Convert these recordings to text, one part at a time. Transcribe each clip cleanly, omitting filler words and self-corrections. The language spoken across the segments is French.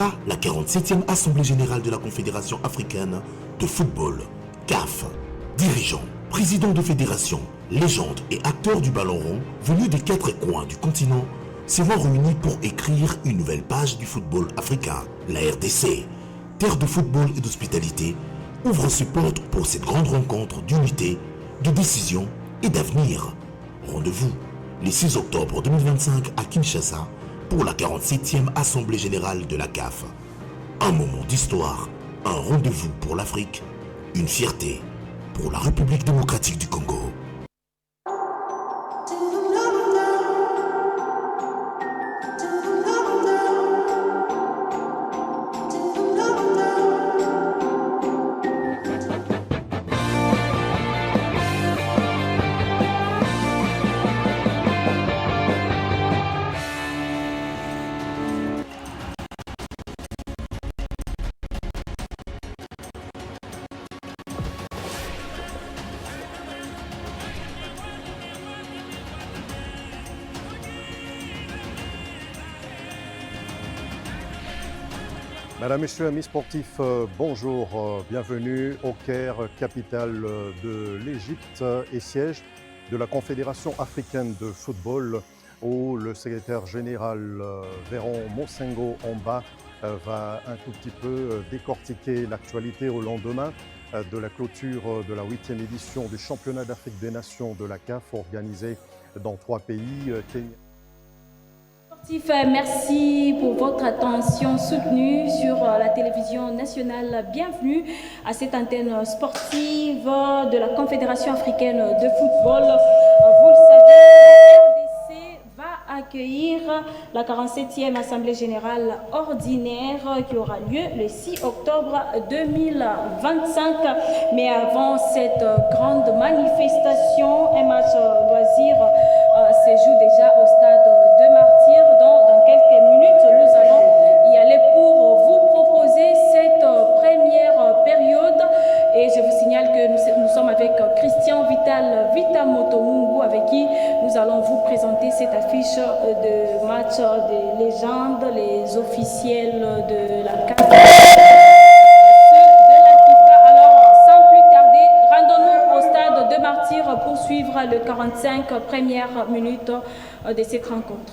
La 47e Assemblée Générale de la Confédération Africaine de Football, CAF. Dirigeants, présidents de fédérations, légendes et acteurs du ballon rond venus des 4 coins du continent seront réunis pour écrire une nouvelle page du football africain. La RDC, terre de football et d'hospitalité, ouvre ses portes pour cette grande rencontre d'unité, de décision et d'avenir. Rendez-vous le 6 octobre 2025 à Kinshasa pour la 47e Assemblée Générale de la CAF. Un moment d'histoire, un rendez-vous pour l'Afrique, une fierté pour la République démocratique du Congo. Mesdames, Messieurs, amis sportifs, bonjour, bienvenue au Caire, capitale de l'Égypte et siège de la Confédération africaine de football où le secrétaire général Véron Mosengo Omba va un tout petit peu décortiquer l'actualité au lendemain de la clôture de la 8e édition du championnat d'Afrique des Nations de la CAF organisé dans 3 pays, Kenya. Merci pour votre attention soutenue sur la télévision nationale. Bienvenue à cette antenne sportive de la Confédération africaine de football. Vous le savez, la RDC va accueillir la 47e Assemblée Générale ordinaire qui aura lieu le 6 octobre 2025. Mais avant cette grande manifestation, un match loisir se joue déjà au stade de Martyrs. Dans quelques minutes, nous allons y aller pour vous proposer cette première période. Et je vous signale que nous sommes avec Christian Vital Vitamotomungu, avec qui nous allons vous présenter cette affiche de match des légendes, les officiels de la CAF. Pour suivre le 45 premières minutes de cette rencontre.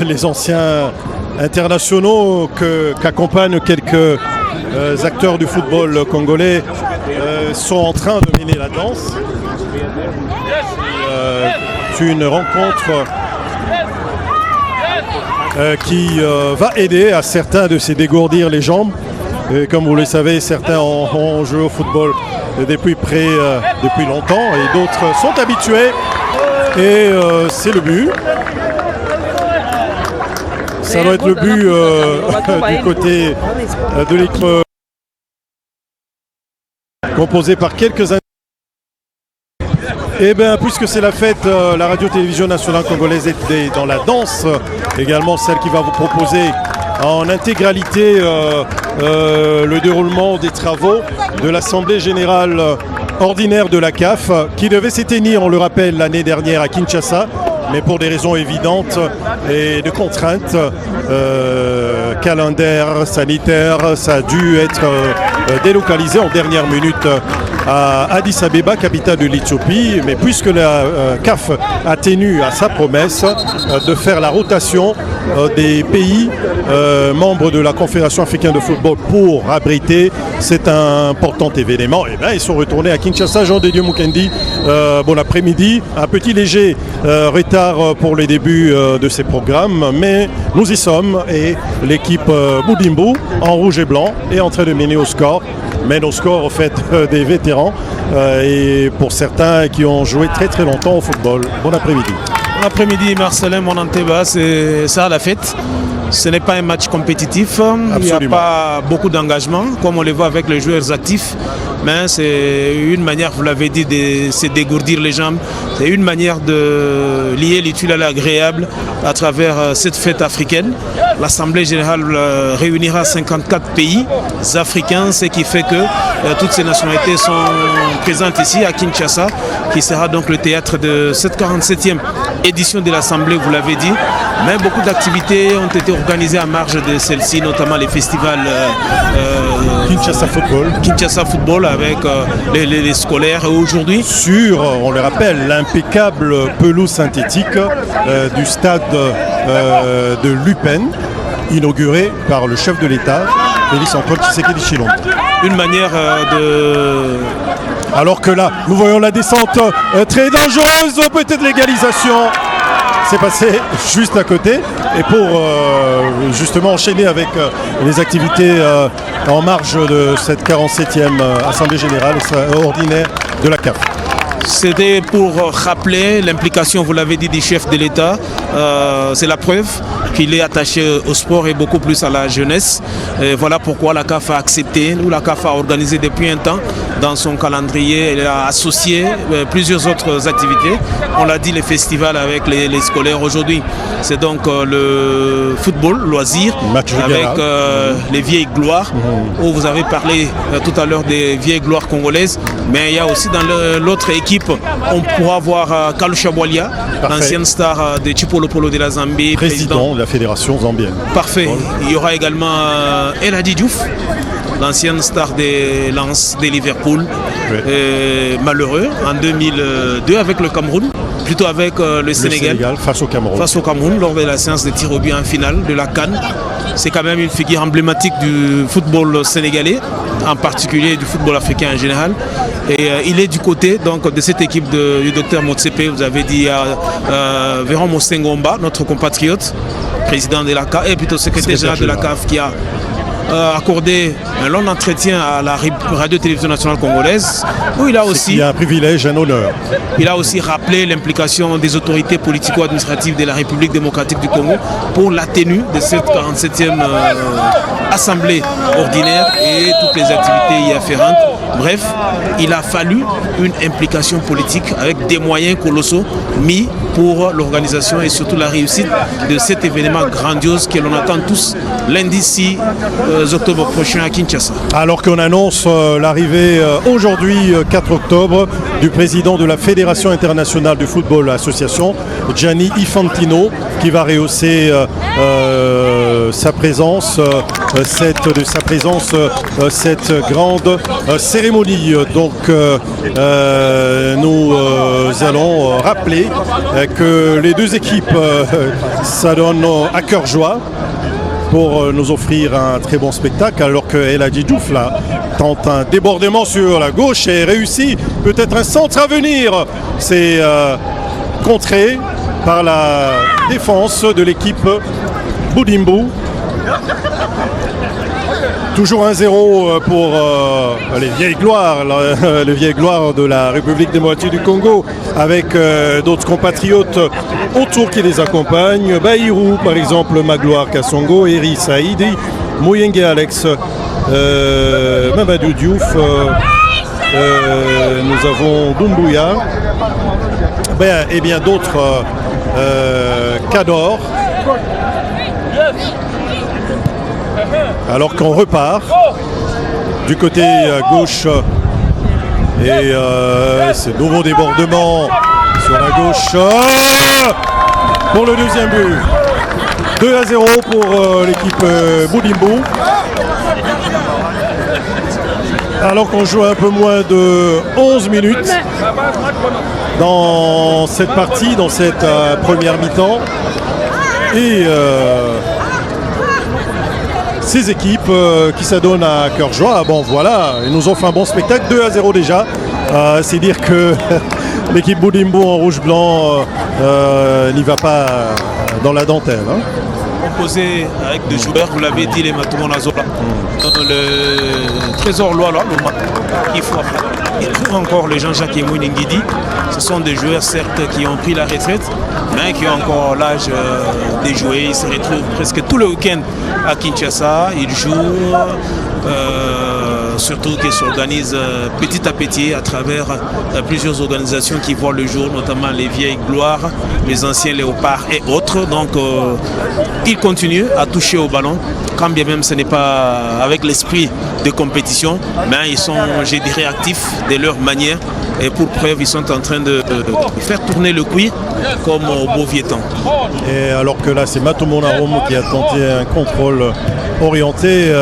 Les anciens internationaux qu'accompagnent quelques acteurs du football congolais sont en train de mener la danse. C'est une rencontre qui va aider à certains de se dégourdir les jambes. Et comme vous le savez, certains ont joué au football depuis longtemps et d'autres sont habitués. Et c'est le but. Ça doit être le but du côté de l'équipe composée par quelques années. Eh bien, puisque c'est la fête, la radio-télévision nationale congolaise est dans la danse, également celle qui va vous proposer en intégralité le déroulement des travaux de l'Assemblée Générale ordinaire de la CAF, qui devait se tenir, on le rappelle, l'année dernière à Kinshasa, mais pour des raisons évidentes et de contraintes calendaires, sanitaires, ça a dû être délocalisé en dernière minute à Addis Abeba, capitale de l'Éthiopie. Mais puisque la CAF a tenu à sa promesse de faire la rotation des pays membres de la Confédération africaine de football pour abriter cet important événement, et bien ils sont retournés à Kinshasa. Jean de Dieu Mukendi, bon après-midi, un petit léger retard pour le début de ces programmes, mais nous y sommes et l'équipe Boudimbo en rouge et blanc est en train de mener au score. Mène au score au fait des vétérans et pour certains qui ont joué très très longtemps au football. Bon après-midi. Bon après-midi Marcelin Monanteba, c'est ça la fête. Ce n'est pas un match compétitif. Absolument. Il n'y a pas beaucoup d'engagement comme on le voit avec les joueurs actifs. mais c'est une manière, vous l'avez dit, c'est dégourdir les jambes. C'est une manière de lier l'utile à l'agréable à travers cette fête africaine. L'Assemblée générale réunira 54 pays africains, ce qui fait que toutes ces nationalités sont présentes ici à Kinshasa, qui sera donc le théâtre de cette 47e édition de l'Assemblée, vous l'avez dit. Mais beaucoup d'activités ont été organisées à marge de celle-ci, notamment les festivals Kinshasa Football avec les scolaires. Aujourd'hui, sur, on le rappelle, l'impeccable pelouse synthétique du stade de l'UPEN, inauguré par le chef de l'État, Félix Antoine Tshisekedi Tshilombo. Une manière de... Alors que là, nous voyons la descente très dangereuse, peut-être l'égalisation. C'est passé juste à côté. Et pour justement enchaîner avec les activités en marge de cette 47e Assemblée Générale ordinaire de la CAF. C'était pour rappeler l'implication, vous l'avez dit, du chef de l'État. C'est la preuve qu'il est attaché au sport et beaucoup plus à la jeunesse. Et voilà pourquoi la CAF a accepté, ou la CAF a organisé depuis un temps dans son calendrier. Elle a associé plusieurs autres activités. On l'a dit, les festivals avec les scolaires. Aujourd'hui, c'est donc le football, loisir, avec les vieilles gloires, où vous avez parlé tout à l'heure des vieilles gloires congolaises. Mais il y a aussi dans l'autre équipe, on pourra voir Kalusha Bwalia, l'ancienne star de Chipolo Polo de la Zambie, président de la fédération zambienne. Parfait. Il y aura également El Hadji Diouf, l'ancienne star des Lens de Liverpool, malheureux en 2002 avec le Cameroun, plutôt avec le Sénégal face au Cameroun lors de la séance de tir au but en finale de la CAN. C'est quand même une figure emblématique du football sénégalais, en particulier du football africain en général. Et il est du côté donc, de cette équipe du docteur Motsepe. Vous avez dit Véron Mosengomba, notre compatriote, président de la CAF, et plutôt secrétaire général de la CAF, qui a accordé un long entretien à la radio-télévision nationale congolaise, où il a aussi un privilège, un honneur. Il a aussi rappelé l'implication des autorités politico-administratives de la République démocratique du Congo pour la tenue de cette 47e assemblée ordinaire et toutes les activités y afférentes. Bref, il a fallu une implication politique avec des moyens colossaux mis pour l'organisation et surtout la réussite de cet événement grandiose que l'on attend tous lundi 6 octobre prochain à Kinshasa. Alors qu'on annonce l'arrivée aujourd'hui 4 octobre du président de la Fédération internationale du football association, Gianni Infantino, qui va rehausser sa présence, cette grande cérémonie. Donc nous allons rappeler que les deux équipes s'adonnent à cœur joie pour nous offrir un très bon spectacle, alors que El Hadji Diouf là tente un débordement sur la gauche et réussit peut-être un centre à venir. C'est contré par la défense de l'équipe Boudimbo. Toujours 1-0 pour les vieilles gloires, les vieilles gloires de la République démocratique du Congo, avec d'autres compatriotes autour qui les accompagnent. Baïrou, par exemple, Magloire Kassongo, Eri Saïdi, Mouyenge Alex, Mamadou Diouf, nous avons Doumbouya, et bien d'autres, Kador. Alors qu'on repart du côté gauche et ce nouveau débordement sur la gauche pour le deuxième but. 2-0 pour l'équipe Boudimbo. Alors qu'on joue un peu moins de 11 minutes dans cette partie, dans cette première mi-temps. Et ces équipes qui s'adonnent à cœur joie, bon voilà, ils nous ont fait un bon spectacle, 2-0 déjà. C'est dire que l'équipe Boudimbo en rouge-blanc n'y va pas dans la dentelle. Composé avec des joueurs, vous l'avez dit, les Matoumon Azola, le Trésor Loala, qui frappe. Et encore le Jean-Jacques Mouiningidi. Ce sont des joueurs certes qui ont pris la retraite, mais qui ont encore l'âge de jouer. Ils se retrouvent presque tout le week-end à Kinshasa. Ils jouent surtout qui s'organise petit à petit à travers plusieurs organisations qui voient le jour, notamment les vieilles gloires, les anciens léopards et autres. Donc ils continuent à toucher au ballon, quand bien même ce n'est pas avec l'esprit de compétition, mais ils sont, je dirais, actifs de leur manière. Et pour preuve, ils sont en train de faire tourner le cuir comme au beau vieux temps. Et alors que là, c'est Matomo Narum qui a tenté un contrôle orienté,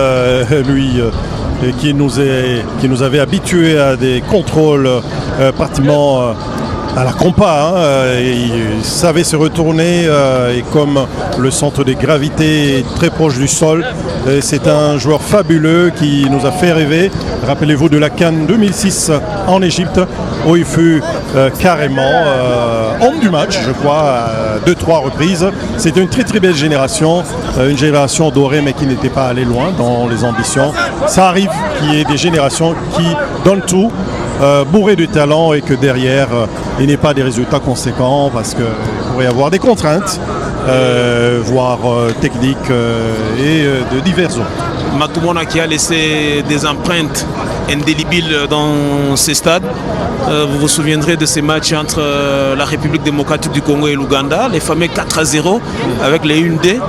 qui nous avait habitués à des contrôles pratiquement à la compas. Il savait se retourner et comme le centre de gravité est très proche du sol, c'est un joueur fabuleux qui nous a fait rêver. Rappelez-vous de la CAN 2006 en Égypte où il fut carrément homme du match, je crois, à 2-3 reprises. C'était une très très belle génération, une génération dorée mais qui n'était pas allée loin dans les ambitions. Ça arrive qu'il y ait des générations qui donnent tout, bourré de talent et que derrière il n'y ait pas des résultats conséquents parce qu'il pourrait y avoir des contraintes, voire techniques et de divers autres. Matumona qui a laissé des empreintes indélébiles dans ces stades. Vous vous souviendrez de ces matchs entre la République démocratique du Congo et l'Ouganda, les fameux 4-0 avec les 1D,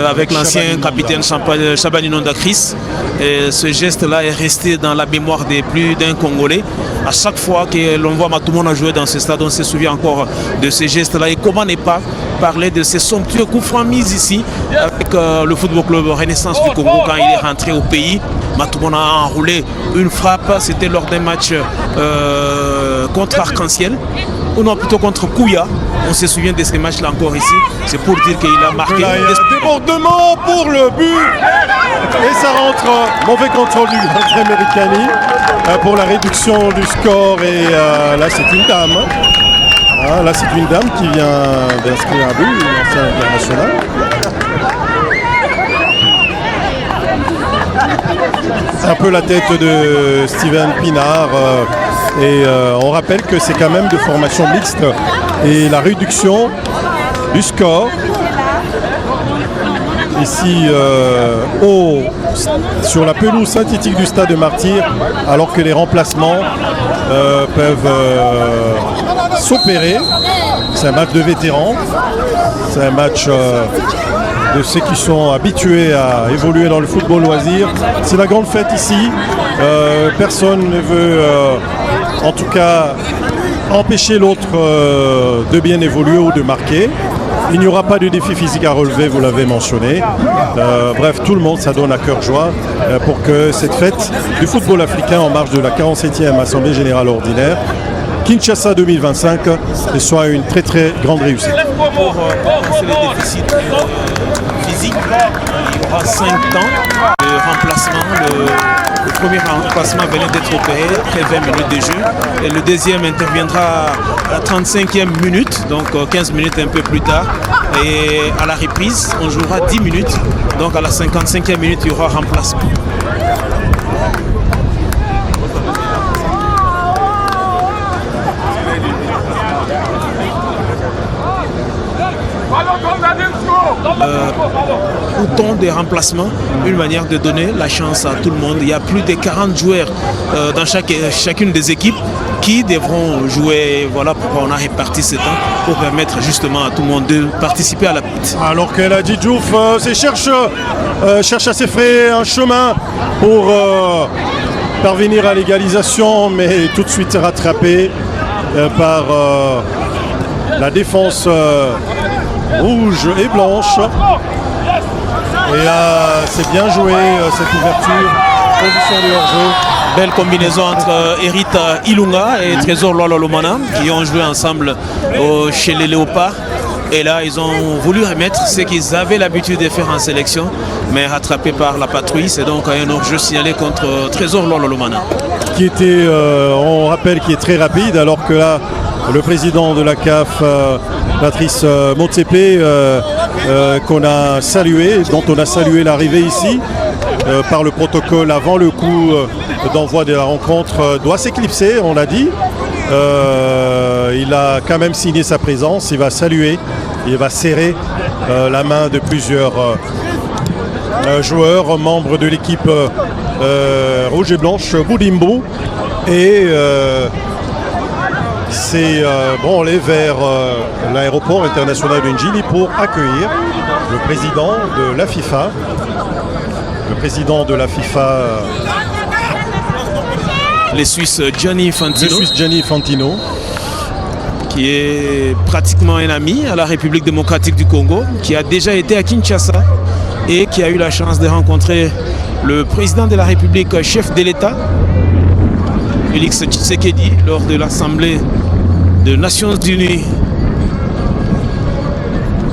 avec l'ancien capitaine Chabani Nondakris. Et ce geste-là est resté dans la mémoire de plus d'un Congolais. À chaque fois que l'on voit Matumona jouer dans ce stade, on se souvient encore de ce geste-là. Et comment ne pas parler de ces somptueux coups francs mis ici avec le Football Club Renaissance du Congo quand il est rentré au pays. Matumona a enroulé une frappe, c'était lors d'un match contre Arc-en-Ciel, ou non, plutôt contre Kouya. On se souvient de ces matchs-là encore ici. C'est pour dire qu'il a marqué. Là, il y a un débordement pour le but. Et ça rentre. Mauvais contrôle du Grand Americani pour la réduction du score. Et là, c'est une dame. Là, c'est une dame qui vient d'inscrire un but, une ancienne internationale. Un peu la tête de Steven Pinard. Et on rappelle que c'est quand même de formation mixte. Et la réduction du score ici sur la pelouse synthétique du Stade de Martyrs, alors que les remplacements peuvent s'opérer. C'est un match de vétérans, c'est un match de ceux qui sont habitués à évoluer dans le football loisir. C'est la grande fête ici. Personne ne veut en tout cas empêcher l'autre de bien évoluer ou de marquer. Il n'y aura pas de défi physique à relever, vous l'avez mentionné. Bref, tout le monde, ça donne à cœur joie pour que cette fête du football africain en marge de la 47e Assemblée Générale Ordinaire Kinshasa 2025 soit une très très grande réussite. Pour compenser les déficits physiques, il y aura 5 temps de remplacement. Le premier remplacement venait d'être opéré après 20 minutes de jeu. Et le deuxième interviendra à la 35e minute, donc 15 minutes un peu plus tard. Et à la reprise, on jouera 10 minutes. Donc à la 55e minute, il y aura remplacement. Bouton des remplacements, une manière de donner la chance à tout le monde. Il y a plus de 40 joueurs dans chacune des équipes qui devront jouer. Voilà pourquoi on a réparti ce temps pour permettre justement à tout le monde de participer à la fête. Alors que la Djidjouf cherche à s'effrayer un chemin pour parvenir à l'égalisation, mais tout de suite rattrapé par la défense rouge et blanche. Et là, c'est bien joué cette ouverture, position de hors-jeu. Belle combinaison entre Erita Ilunga et Trésor Lololomana qui ont joué ensemble chez les Léopards. Et là, ils ont voulu remettre ce qu'ils avaient l'habitude de faire en sélection, mais rattrapé par la patrouille. C'est donc un hors-jeu signalé contre Trésor Lololomana. Qui était, on rappelle, qui est très rapide, alors que là, le président de la CAF, Patrice Motsepe, qu'on a salué, dont on a salué l'arrivée ici, par le protocole avant le coup d'envoi de la rencontre, doit s'éclipser, on l'a dit. Il a quand même signé sa présence, il va saluer, il va serrer la main de plusieurs joueurs, membres de l'équipe rouge et blanche Boudimbo. Et on allait vers l'aéroport international de Njili pour accueillir le président de la FIFA. Le président de la FIFA, le Suisse Gianni Infantino, qui est pratiquement un ami à la République démocratique du Congo, qui a déjà été à Kinshasa et qui a eu la chance de rencontrer le président de la République, chef de l'État, Félix Tshisekedi, lors de l'Assemblée des Nations Unies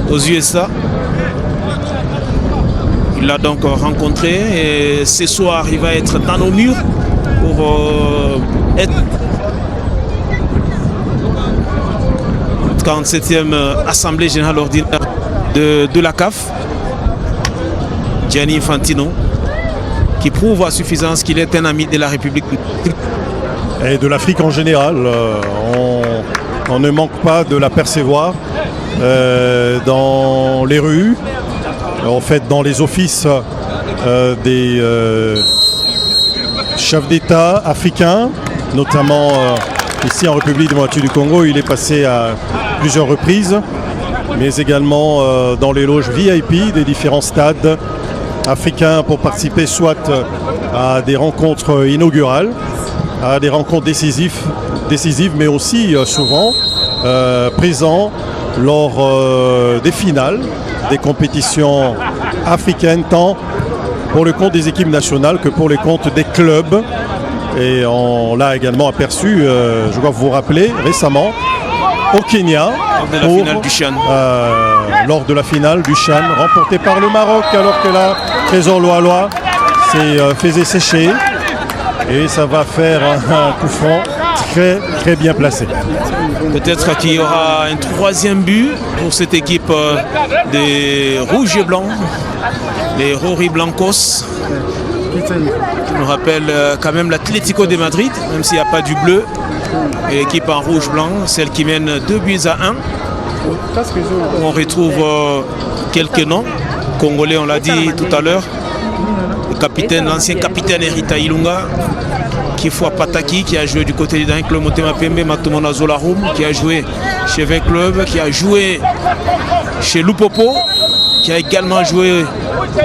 aux USA. Il l'a donc rencontré et ce soir il va être dans nos murs pour être 47e Assemblée Générale Ordinaire de la CAF. Gianni Infantino, qui prouve à suffisance qu'il est un ami de la République et de l'Afrique en général. On ne manque pas de l'apercevoir dans les rues, en fait dans les offices des chefs d'État africains, notamment ici en République démocratique du Congo. Il est passé à plusieurs reprises, mais également dans les loges VIP des différents stades africains pour participer soit à des rencontres inaugurales, à des rencontres décisives, mais aussi souvent présent lors des finales des compétitions africaines, tant pour le compte des équipes nationales que pour les comptes des clubs. Et on l'a également aperçu, je crois que vous vous rappelez, récemment au Kenya lors de la finale du Chan remportée par le Maroc, alors que la Trésor Loalois faisait sécher. Et ça va faire un coup franc très bien placé. Peut-être qu'il y aura un troisième but pour cette équipe des Rouges et Blancs, les Rory Blancos, qui nous rappelle quand même l'Atlético de Madrid, même s'il n'y a pas du bleu. Et l'équipe en rouge-blanc, celle qui mène 2-1. On retrouve quelques noms congolais, on l'a dit tout à l'heure. L'ancien capitaine Erita Ilunga, Kifwa Pataki, qui a joué du côté d'un club Motema Pembe, Matumona Zolarum, qui a joué chez 20 clubs, qui a joué chez Lupopo, qui a également joué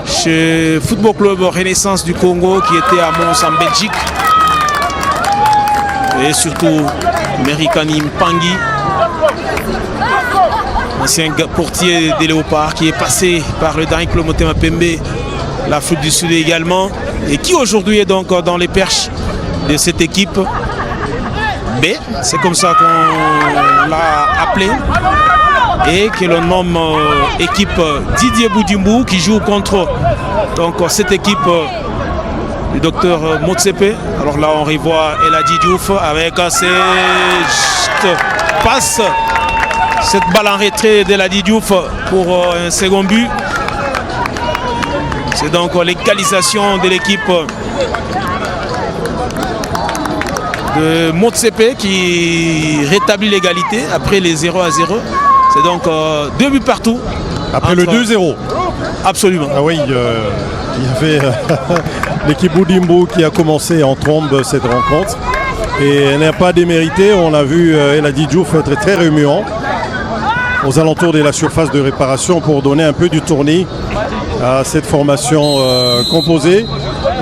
chez Football Club Renaissance du Congo, qui était à Mons en Belgique. Et surtout Merikani Mpangi, ancien portier des Léopards, qui est passé par le dernier club Motema Pembe, l'Afrique du Sud également, et qui aujourd'hui est donc dans les perches de cette équipe B, c'est comme ça qu'on l'a appelé, et que l'on nomme équipe Didier Boudimbo, qui joue contre donc cette équipe du docteur Motsepe. Alors là on revoit Eladi Diouf avec cette passe, cette balle en retrait d'Eladi Diouf pour un second but. C'est donc l'égalisation de l'équipe de Motsepe qui rétablit l'égalité après les 0-0. C'est donc 2 buts partout. Après le 2-0. Absolument. Ah oui, il y avait l'équipe Boudimbo qui a commencé en trombe cette rencontre. Et elle n'a pas démérité. On a vu Eladi Diouf être très remuant aux alentours de la surface de réparation pour donner un peu du tournis à cette formation composée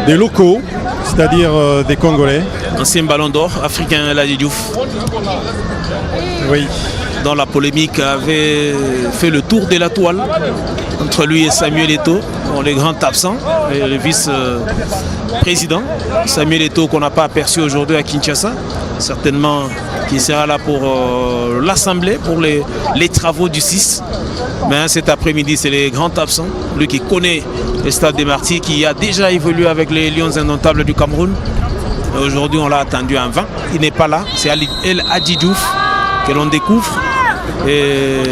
des locaux, c'est-à-dire des Congolais. Ancien ballon d'or africain Eladi Diouf. Oui. Dans la polémique avait fait le tour de la toile entre lui et Samuel Eto'o, les grands absents, et le vice-président. Samuel Eto'o qu'on n'a pas aperçu aujourd'hui à Kinshasa, certainement qui sera là pour l'Assemblée, pour les travaux du 6. Mais cet après-midi, c'est les grands absents. Lui qui connaît le Stade des Martyrs, qui a déjà évolué avec les Lions indomptables du Cameroun. Aujourd'hui, on l'a attendu en vain. Il n'est pas là. C'est El Hadji Diouf que l'on découvre. Et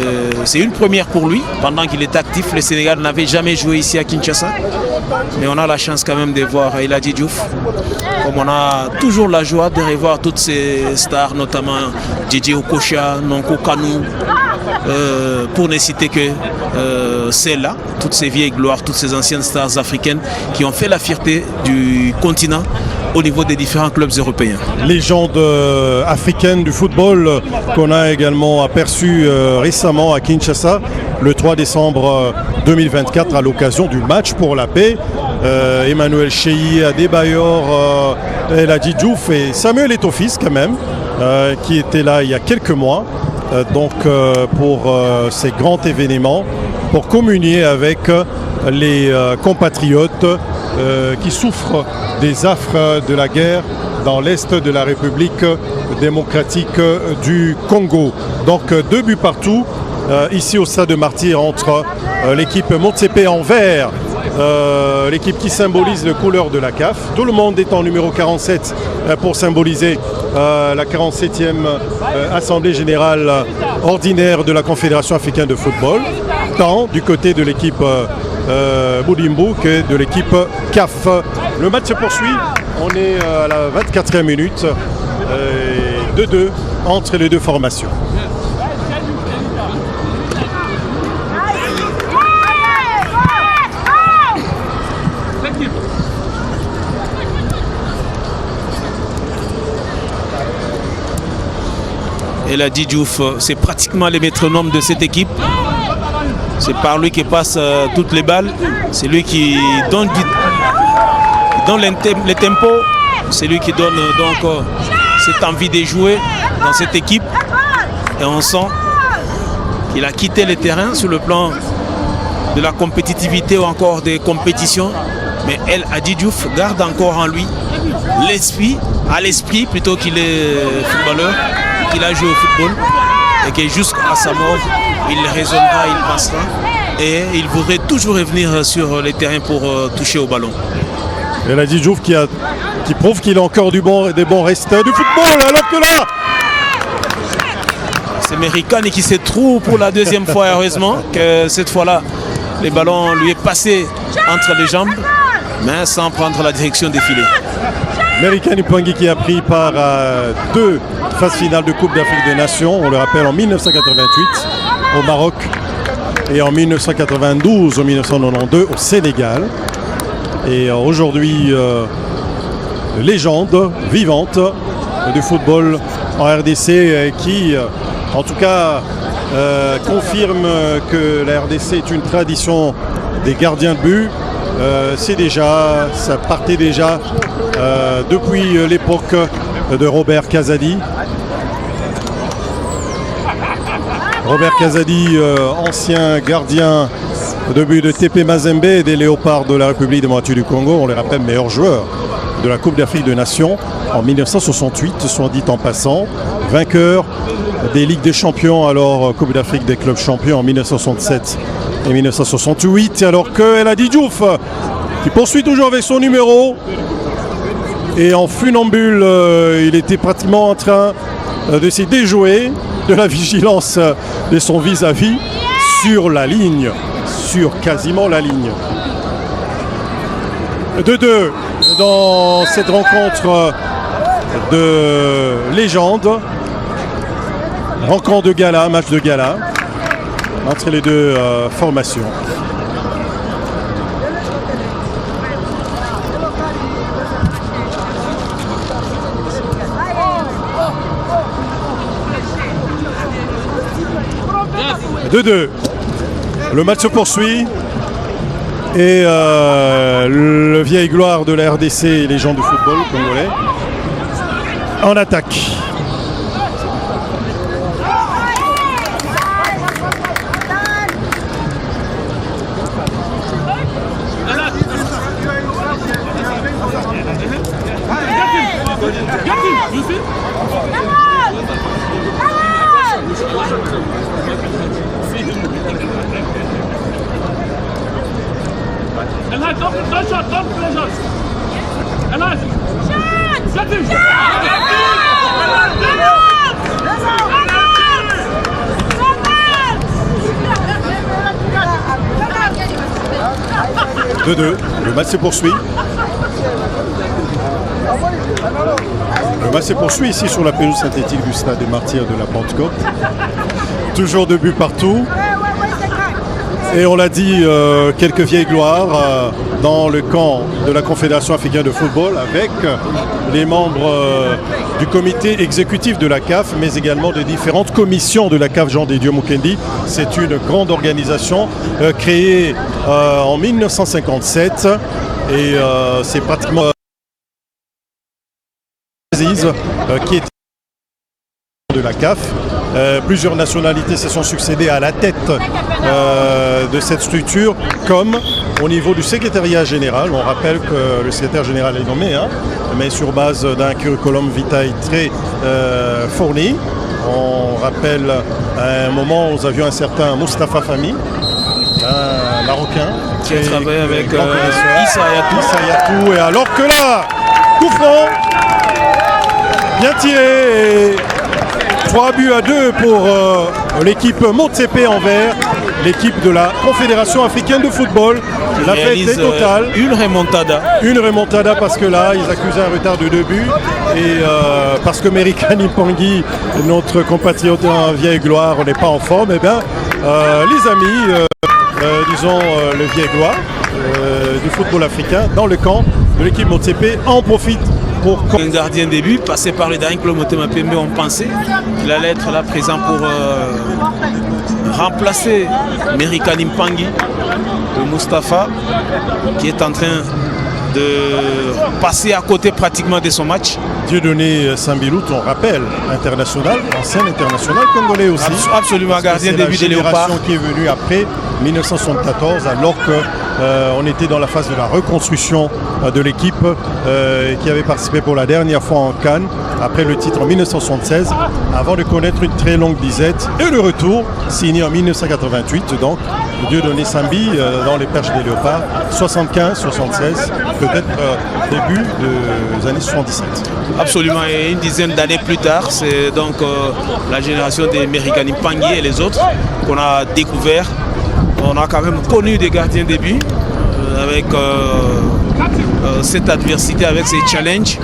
c'est une première pour lui. Pendant qu'il est actif, le Sénégal n'avait jamais joué ici à Kinshasa. Mais on a la chance quand même de voir El Hadji Diouf. Comme on a toujours la joie de revoir toutes ces stars, notamment Djidji Okocha, Nonko Kanu, pour ne citer que celles-là, toutes ces vieilles gloires, toutes ces anciennes stars africaines qui ont fait la fierté du continent au niveau des différents clubs européens. Légende africaine du football qu'on a également aperçu récemment à Kinshasa le 3 décembre 2024 à l'occasion du match pour la paix. Emmanuel Cheyi, Adebayor, El Hadji Diouf et Samuel Eto'o-Fils quand même, qui était là il y a quelques mois pour ces grands événements, pour communier avec les compatriotes qui souffrent des affres de la guerre dans l'est de la République démocratique du Congo. Donc 2 buts partout ici au Stade de Martyrs entre l'équipe Motsepe en vert, l'équipe qui symbolise les couleurs de la CAF. Tout le monde est en numéro 47 pour symboliser la 47e Assemblée Générale ordinaire de la Confédération Africaine de Football, tant du côté de l'équipe Boudimbo que de l'équipe CAF. Le match se poursuit, on est à la 24e minute, 2-2 entre les deux formations. El Hadji Diouf, c'est pratiquement le métronome de cette équipe. C'est par lui que passent toutes les balles. C'est lui qui donne les tempos. C'est lui qui donne donc cette envie de jouer dans cette équipe. Et on sent qu'il a quitté le terrain sur le plan de la compétitivité ou encore des compétitions. Mais El Hadji Diouf garde encore en lui l'esprit plutôt qu'il est footballeur, qu'il a joué au football et que jusqu'à sa mort, il raisonnera, il passera et il voudrait toujours revenir sur les terrains pour toucher au ballon. El Hadji Diouf qui prouve qu'il a encore des bons restes du football, alors que là c'est Merikani qui se trouve pour la deuxième fois, heureusement que cette fois-là le ballon lui est passé entre les jambes mais sans prendre la direction des filets. Merikani Pangui qui a pris part à 2 phases finales de Coupe d'Afrique des Nations, on le rappelle en 1988 au Maroc et en 1992 ou 1992 au Sénégal. Et aujourd'hui, légende vivante du football en RDC qui, en tout cas, confirme que la RDC est une tradition des gardiens de but. Ça partait déjà depuis l'époque de Robert Kazadi. Robert Kazadi, ancien gardien de but de TP Mazembe et des Léopards de la République démocratique du Congo, on les rappelle meilleur joueur de la Coupe d'Afrique des Nations en 1968, soit dit en passant, vainqueur des Ligues des Champions, alors Coupe d'Afrique des clubs champions en 1967 et 1968, alors que El Hadji Diouf qui poursuit toujours avec son numéro et en funambule, il était pratiquement en train de se déjouer de la vigilance de son vis-à-vis sur la ligne, sur quasiment la ligne. 2-2 dans cette rencontre de légende, rencontre de gala, match de gala entre les deux formations. Le match se poursuit et le vieil gloire de la RDC et les gens du football congolais en attaque. Le match se poursuit. Le match se poursuit ici sur la pelouse synthétique du Stade des Martyrs de la Pentecôte. Toujours 2 buts partout. Et on l'a dit, quelques vieilles gloires dans le camp de la Confédération africaine de football avec les membres du comité exécutif de la CAF, mais également de différentes commissions de la CAF Jean Dédieu Mukendi. C'est une grande organisation créée en 1957 et c'est pratiquement qui est de la CAF. Plusieurs nationalités se sont succédées à la tête de cette structure, comme au niveau du secrétariat général. On rappelle que le secrétaire général est nommé, mais sur base d'un curriculum vitae très fourni. On rappelle à un moment où nous avions un certain Moustapha Fahmy, un Marocain, qui a travaillé avec Issa Hayatou. Et alors que là, coup franc, bien tiré, et 3-2 pour l'équipe Motsepe envers l'équipe de la Confédération africaine de football. La fête est totale. Une remontada. Une remontada parce que là, ils accusaient un retard de 2 buts. Et parce que Merikani Pangui, notre compatriote en vieille gloire, n'est pas en forme, eh bien, les amis, disons le vieil gloire du football africain, dans le camp de l'équipe Motsepe, en profite. Un gardien de but passé par le dernier club Motema Pembe, on pensait qu'il allait être là présent pour remplacer Merikani Pangui, le Mustapha, qui est en train de passer à côté pratiquement de son match. Dieudonné Sambilout, on rappelle, international, ancien international congolais aussi. Absolument, gardien de but de Léopard. Qui est venue après 1974, alors qu'on était dans la phase de la reconstruction de l'équipe qui avait participé pour la dernière fois en Cannes, après le titre en 1976, avant de connaître une très longue disette. Et le retour, signé en 1988, donc Dieudonné Sambi dans les perches des Léopards, 75-76, peut-être début des années 77. Absolument, et une dizaine d'années plus tard, c'est donc la génération des Merikani Pangui et les autres qu'on a découvert. On a quand même connu des gardiens de but avec cette adversité, avec ces challenges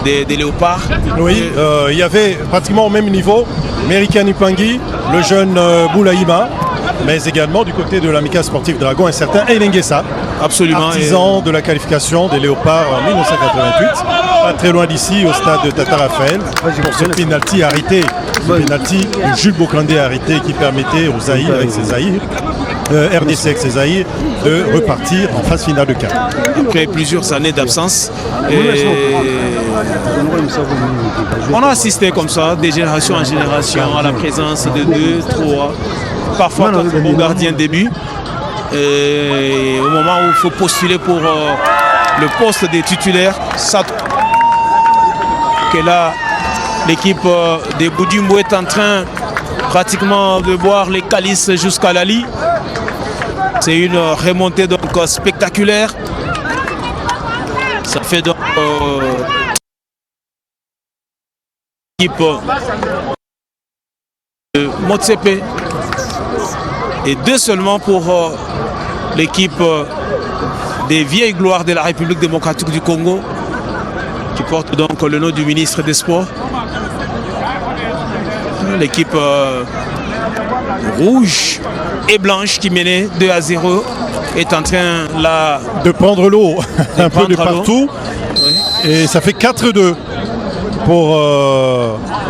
des Léopards. Oui, il y avait pratiquement au même niveau Merikani Pangui, le jeune Boulaïma, mais également du côté de l'Amicale Sportive Dragon, un certain Elengessa. Absolument. Artisan de la qualification des Léopards en 1988, pas très loin d'ici, au stade de Tata Raphaël, pour ce penalty arrêté. Le penalty de Jules Bokandé arrêté qui permettait aux Zaïre avec ses Zaïre, RDC avec ses Zaïre, de repartir en phase finale de CAN. Après plusieurs années d'absence, on a assisté comme ça, de génération en génération, à la présence de 2, 3, parfois 4 bons gardiens de but. Et au moment où il faut postuler pour le poste des titulaires, ça que là l'équipe de Boudimbo est en train pratiquement de boire les calices jusqu'à la lie. C'est une remontée donc spectaculaire. Ça fait donc l'équipe de Motsepe et 2 seulement pour l'équipe des vieilles gloires de la République démocratique du Congo, qui porte donc le nom du ministre des Sports. L'équipe rouge et blanche qui menait 2-0 est en train là de prendre l'eau un peu de partout. Oui. Et ça fait 4-2 pour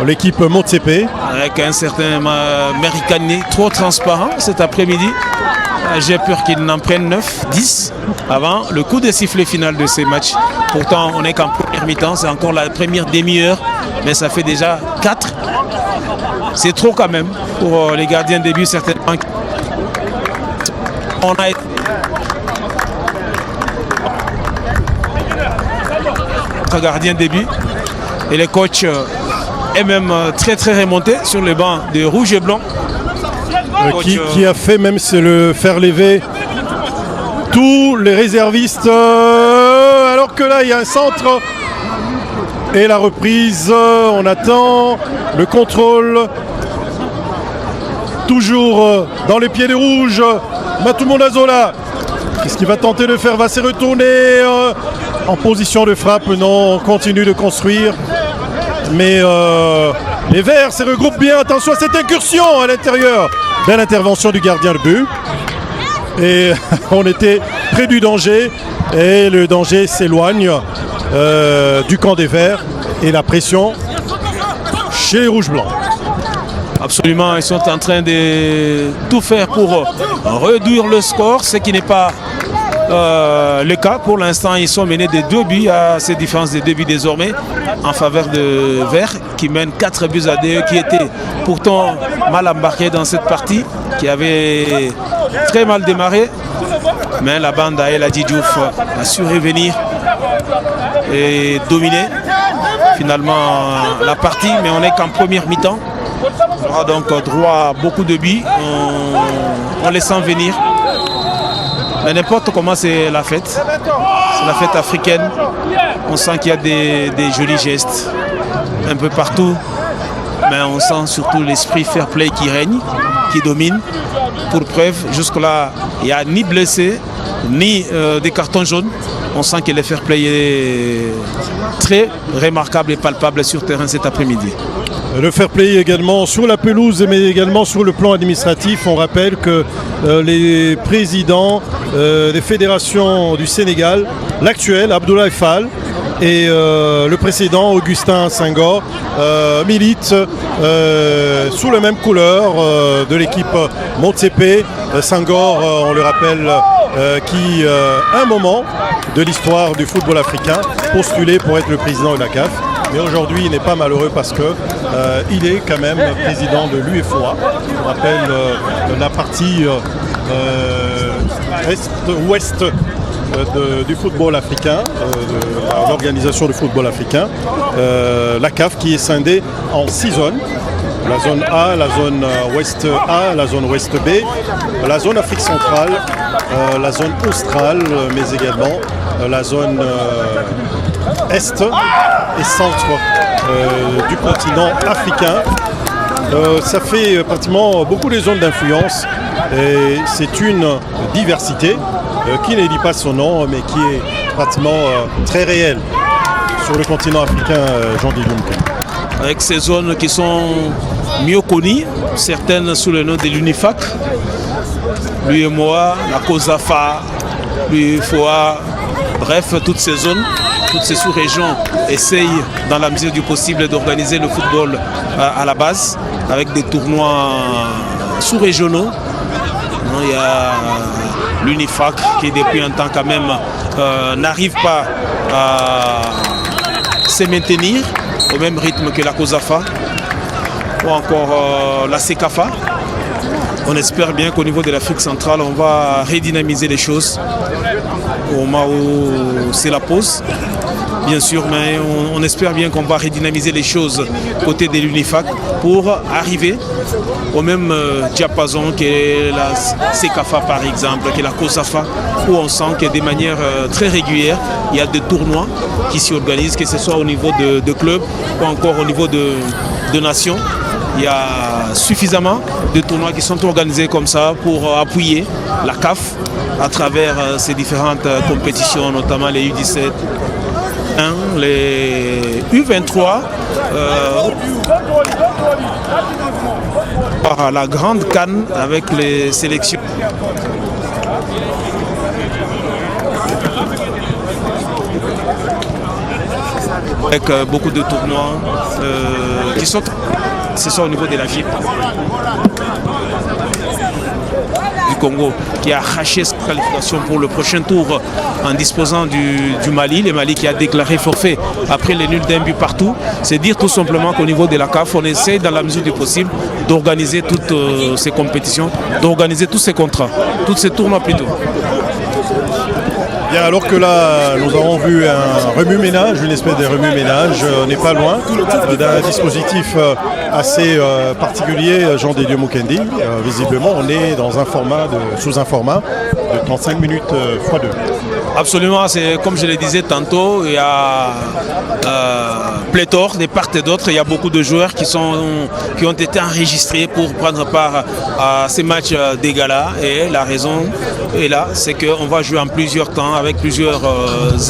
l'équipe Motsepe. Avec un certain Merikani trop transparent cet après-midi. J'ai peur qu'il n'en prenne 9, 10 avant le coup de sifflet final de ces matchs. Pourtant, on n'est qu'en première mi-temps, c'est encore la première demi-heure, mais ça fait déjà 4. C'est trop quand même pour les gardiens de but, certainement. On a été gardien de but et les coachs est même très remonté sur le banc de rouge et blanc. Qui a fait même se le faire lever tous les réservistes alors que là il y a un centre et la reprise, on attend le contrôle toujours dans les pieds des rouges. Matou Azola, qu'est-ce qu'il va tenter de faire? Va se retourner en position de frappe. Non, on continue de construire mais Les Verts se regroupent bien. Attention à cette incursion à l'intérieur. Belle intervention du gardien de but. Et on était près du danger. Et le danger s'éloigne du camp des Verts. Et la pression chez les Rouges-Blancs. Absolument, ils sont en train de tout faire pour réduire le score, ce qui n'est pas le cas. Pour l'instant, ils sont menés de 2 buts à cette différence de 2 buts désormais en faveur de Vert qui mène 4 buts à 2, qui était pourtant mal embarqué dans cette partie, qui avait très mal démarré. Mais la bande à El Hadji Diouf a su revenir et dominer finalement la partie, mais on n'est qu'en première mi-temps. On aura donc droit à beaucoup de buts en laissant venir. Mais n'importe comment, c'est la fête. C'est la fête africaine. On sent qu'il y a des jolis gestes un peu partout. Mais on sent surtout l'esprit fair play qui règne, qui domine. Pour preuve, jusque-là, il n'y a ni blessés, ni des cartons jaunes. On sent que le fair play est très remarquable et palpable sur terrain cet après-midi. Le fair play également sur la pelouse, mais également sur le plan administratif. On rappelle que les présidents des fédérations du Sénégal, l'actuel Abdoulaye Fall et le précédent Augustin Senghor militent sous la même couleur de l'équipe Motsepe. Senghor, on le rappelle, qui à un moment de l'histoire du football africain postulait pour être le président de la CAF. Mais aujourd'hui, il n'est pas malheureux parce qu'il est quand même président de l'UEFOA. On rappelle la partie ouest du football africain, de l'organisation du football africain. La CAF qui est scindée en 6 zones. La zone A, la zone ouest A, la zone ouest B, la zone Afrique centrale, la zone australe, mais également la zone est et centre du continent africain. Ça fait pratiquement beaucoup de zones d'influence et c'est une diversité qui ne dit pas son nom mais qui est pratiquement très réelle sur le continent africain, Jean-Didier Mouken. Avec ces zones qui sont mieux connues, certaines sous le nom de l'UNIFAC, l'UEMOA, la COSAFA, l'UEFOA, bref, toutes ces zones, toutes ces sous-régions essayent dans la mesure du possible d'organiser le football à la base avec des tournois sous-régionaux. Il y a l'UNIFAC qui depuis un temps quand même n'arrive pas à se maintenir au même rythme que la COSAFA ou encore la CECAFA. On espère bien qu'au niveau de l'Afrique centrale, on va redynamiser les choses au moment où c'est la pause. Bien sûr, mais on espère bien qu'on va redynamiser les choses côté de l'UNIFAC pour arriver au même diapason que la CECAFA par exemple, que la COSAFA, où on sent que de manière très régulière, il y a des tournois qui s'y organisent, que ce soit au niveau de clubs ou encore au niveau de nations. Il y a suffisamment de tournois qui sont organisés comme ça pour appuyer la CAF à travers ces différentes compétitions, notamment les U17, les U23, par la grande canne avec les sélections. Avec beaucoup de tournois qui sont... C'est ça au niveau de la FIP du Congo qui a arraché cette qualification pour le prochain tour en disposant du Mali. Le Mali qui a déclaré forfait après les nuls d'un but partout. C'est dire tout simplement qu'au niveau de la CAF, on essaie dans la mesure du possible d'organiser toutes ces compétitions, d'organiser tous ces contrats, tous ces tournois plutôt. Bien, alors que là, nous avons vu un remue-ménage, une espèce de remue-ménage, on n'est pas loin d'un dispositif assez particulier, Jean-Didier Moukendi. Visiblement, on est dans un format sous un format de 35 minutes x2. Absolument, c'est comme je le disais tantôt, il y a pléthore de part et d'autre. Il y a beaucoup de joueurs qui ont été enregistrés pour prendre part à ces matchs des galas. Et la raison est là, c'est qu'on va jouer en plusieurs temps avec plusieurs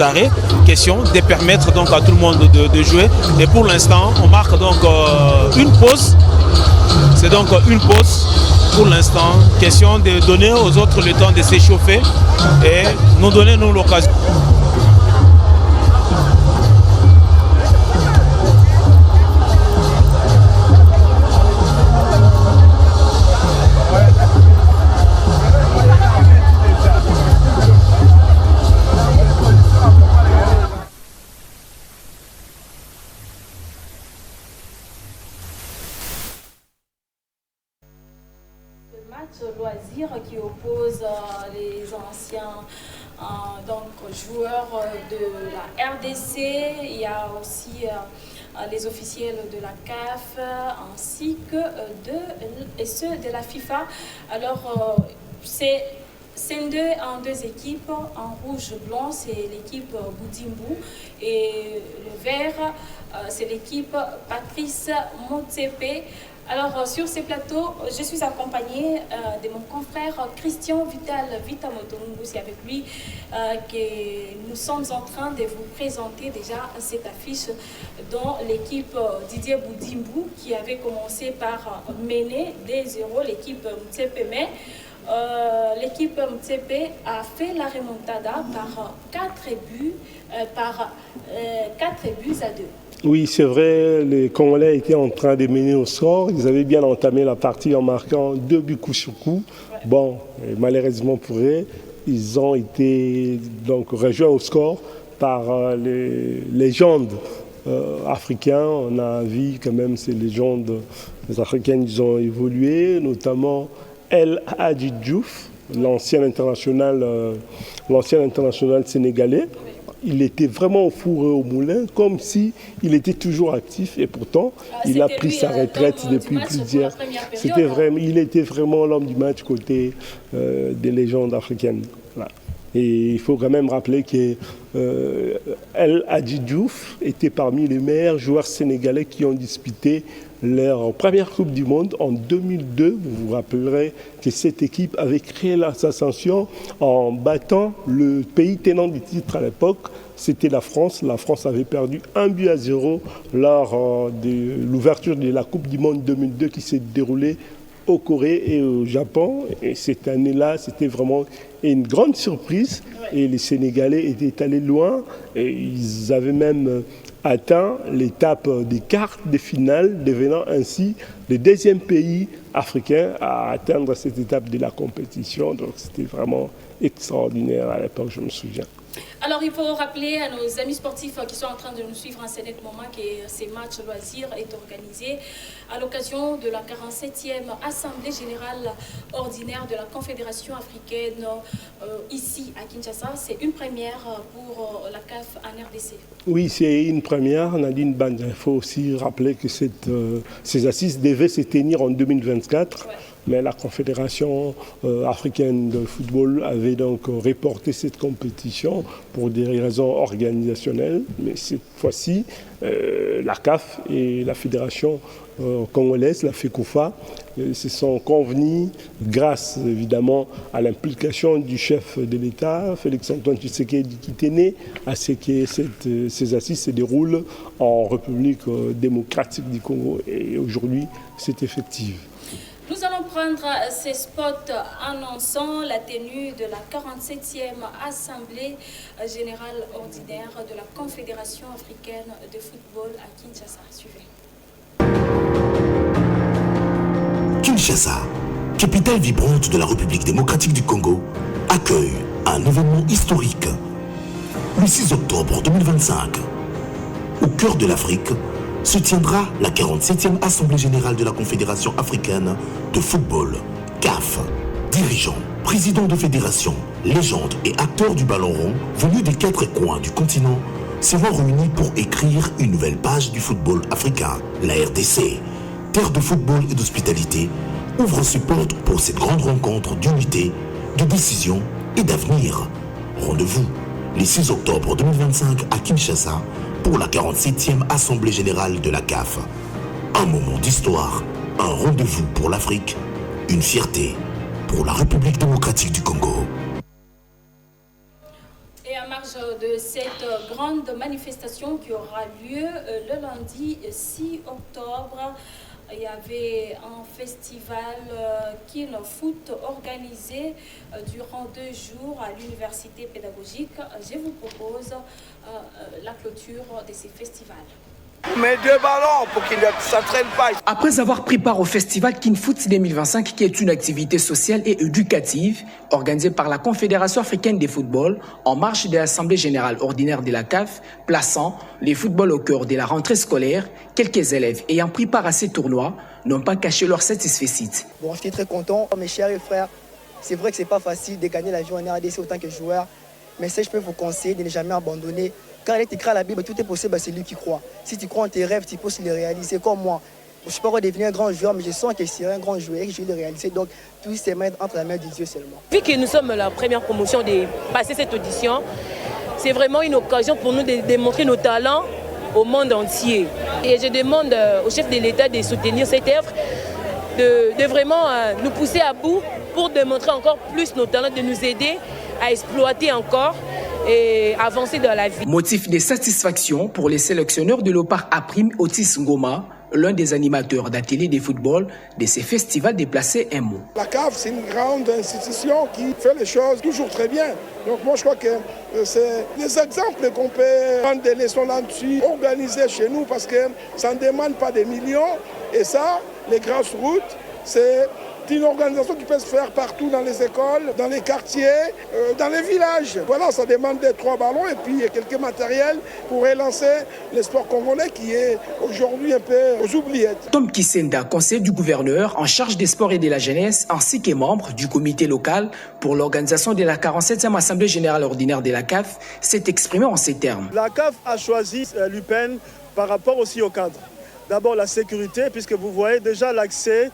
arrêts. Question de permettre donc à tout le monde de jouer. Et pour l'instant, on marque donc une pause. C'est donc une pause pour l'instant. Question de donner aux autres le temps de s'échauffer et nous donner nous l'occasion. Loisir qui oppose les anciens joueurs de la RDC. Il y a aussi les officiels de la CAF ainsi que ceux de la FIFA. Alors c'est scindé en deux équipes, en rouge-blanc c'est l'équipe Boudimbu et le vert c'est l'équipe Patrice Motsepe. Alors sur ces plateaux, je suis accompagnée de mon confrère Christian Vitamotongu. C'est avec lui que nous sommes en train de vous présenter déjà cette affiche dont l'équipe Didier Boudimbu qui avait commencé par mener 2-0 l'équipe Motsepe. Mais l'équipe Motsepe a fait la remontada par 4 buts à 2. Oui, c'est vrai, les Congolais étaient en train de mener au score. Ils avaient bien entamé la partie en marquant 2 buts coup sur coup. Bon, malheureusement pour eux, ils ont été donc rejoints au score par les légendes africaines. On a vu quand même ces légendes africaines, ils ont évolué, notamment El Hadji Diouf, l'ancien international sénégalais. Il était au four et au moulin, comme s'il était toujours actif. Et pourtant, il a pris sa retraite depuis plusieurs... Il était vraiment l'homme du match côté des légendes africaines. Voilà. Et il faut quand même rappeler que El Hadji Diouf était parmi les meilleurs joueurs sénégalais qui ont disputé leur première Coupe du Monde en 2002. Vous vous rappellerez que cette équipe avait créé l'ascension en battant le pays tenant du titre à l'époque. C'était la France. La France avait perdu 1-0 lors de l'ouverture de la Coupe du Monde 2002 qui s'est déroulée au Corée et au Japon. Et cette année-là, c'était vraiment une grande surprise. Et les Sénégalais étaient allés loin. Et ils avaient même atteint l'étape des quarts de finale, devenant ainsi le deuxième pays africain à atteindre cette étape de la compétition. Donc c'était vraiment extraordinaire à l'époque, je me souviens. Alors il faut rappeler à nos amis sportifs qui sont en train de nous suivre en ce moment que ces matchs loisirs est organisé à l'occasion de la 47e Assemblée Générale Ordinaire de la Confédération Africaine ici à Kinshasa. C'est une première pour la CAF en RDC. Oui, c'est une première, Nadine Banda. Il faut aussi rappeler que ces assises devaient se tenir en 2024. Ouais. Mais la Confédération africaine de football avait donc reporté cette compétition pour des raisons organisationnelles. Mais cette fois-ci, la CAF et la Fédération congolaise, la FECOFA, se sont convenus, grâce évidemment à l'implication du chef de l'État, Félix-Antoine Tshisekedi Kitene, à ce que ces assises se déroulent en République démocratique du Congo. Et aujourd'hui, c'est effectif. Nous allons prendre ces spots annonçant la tenue de la 47e Assemblée Générale Ordinaire de la Confédération Africaine de Football à Kinshasa. Suivez. Kinshasa, capitale vibrante de la République démocratique du Congo, accueille un événement historique. Le 6 octobre 2025, au cœur de l'Afrique, se tiendra la 47e Assemblée Générale de la Confédération Africaine de Football, CAF. Dirigeants, présidents de fédérations, légendes et acteurs du ballon rond venus des 4 coins du continent seront réunis pour écrire une nouvelle page du football africain. La RDC, terre de football et d'hospitalité, ouvre ses portes pour cette grande rencontre d'unité, de décision et d'avenir. Rendez-vous le 6 octobre 2025 à Kinshasa pour la 47e Assemblée Générale de la CAF. Un moment d'histoire, un rendez-vous pour l'Afrique, une fierté pour la République démocratique du Congo. Et à marge de cette grande manifestation qui aura lieu le lundi 6 octobre, il y avait un festival Kin Foot organisé durant 2 jours à l'université pédagogique. Je vous propose la clôture de ces festivals. Mais 2 ballons pour qu'ils ne s'entraînent pas. Après avoir pris part au festival Kin Foot 2025, qui est une activité sociale et éducative organisée par la Confédération africaine des footballs en marge de l'Assemblée générale ordinaire de la CAF, plaçant les footballs au cœur de la rentrée scolaire, quelques élèves ayant pris part à ces tournois n'ont pas caché leur satisfecit. Bon, j'étais très content, mes chers frères. C'est vrai que c'est pas facile de gagner la vie en RDC autant que joueur, mais je peux vous conseiller de ne jamais abandonner. Quand il est écrit à la Bible, tout est possible, c'est lui qui croit. Si tu crois en tes rêves, tu peux les réaliser comme moi. Je ne suis pas redevenir un grand joueur, mais je sens que je serai un grand joueur et que je vais le réaliser. Donc, tout se met entre la main de Dieu seulement. Vu que nous sommes la première promotion de passer cette audition, c'est vraiment une occasion pour nous de démontrer nos talents au monde entier. Et je demande au chef de l'État de soutenir cette œuvre, de vraiment nous pousser à bout pour démontrer encore plus nos talents, de nous aider à exploiter encore et avancer dans la vie. Motif de satisfaction pour les sélectionneurs de l'OPAR A-Prime Otis Ngoma, l'un des animateurs d'ateliers de football de ces festivals déplacés un mot. La CAF, c'est une grande institution qui fait les choses toujours très bien. Donc moi, je crois que c'est des exemples qu'on peut prendre des leçons là-dessus, organiser chez nous, parce que ça ne demande pas des millions. Et ça, les grassroots, c'est une organisation qui peut se faire partout dans les écoles, dans les quartiers, dans les villages. Voilà, ça demande des 3 ballons et puis quelques matériels pour relancer le sport congolais qui est aujourd'hui un peu aux oubliettes. Tom Kisenda, conseiller du gouverneur en charge des sports et de la jeunesse, ainsi que membre du comité local pour l'organisation de la 47e Assemblée générale ordinaire de la CAF, s'est exprimé en ces termes. La CAF a choisi l'UPEN par rapport aussi au cadre. D'abord la sécurité, puisque vous voyez déjà l'accès.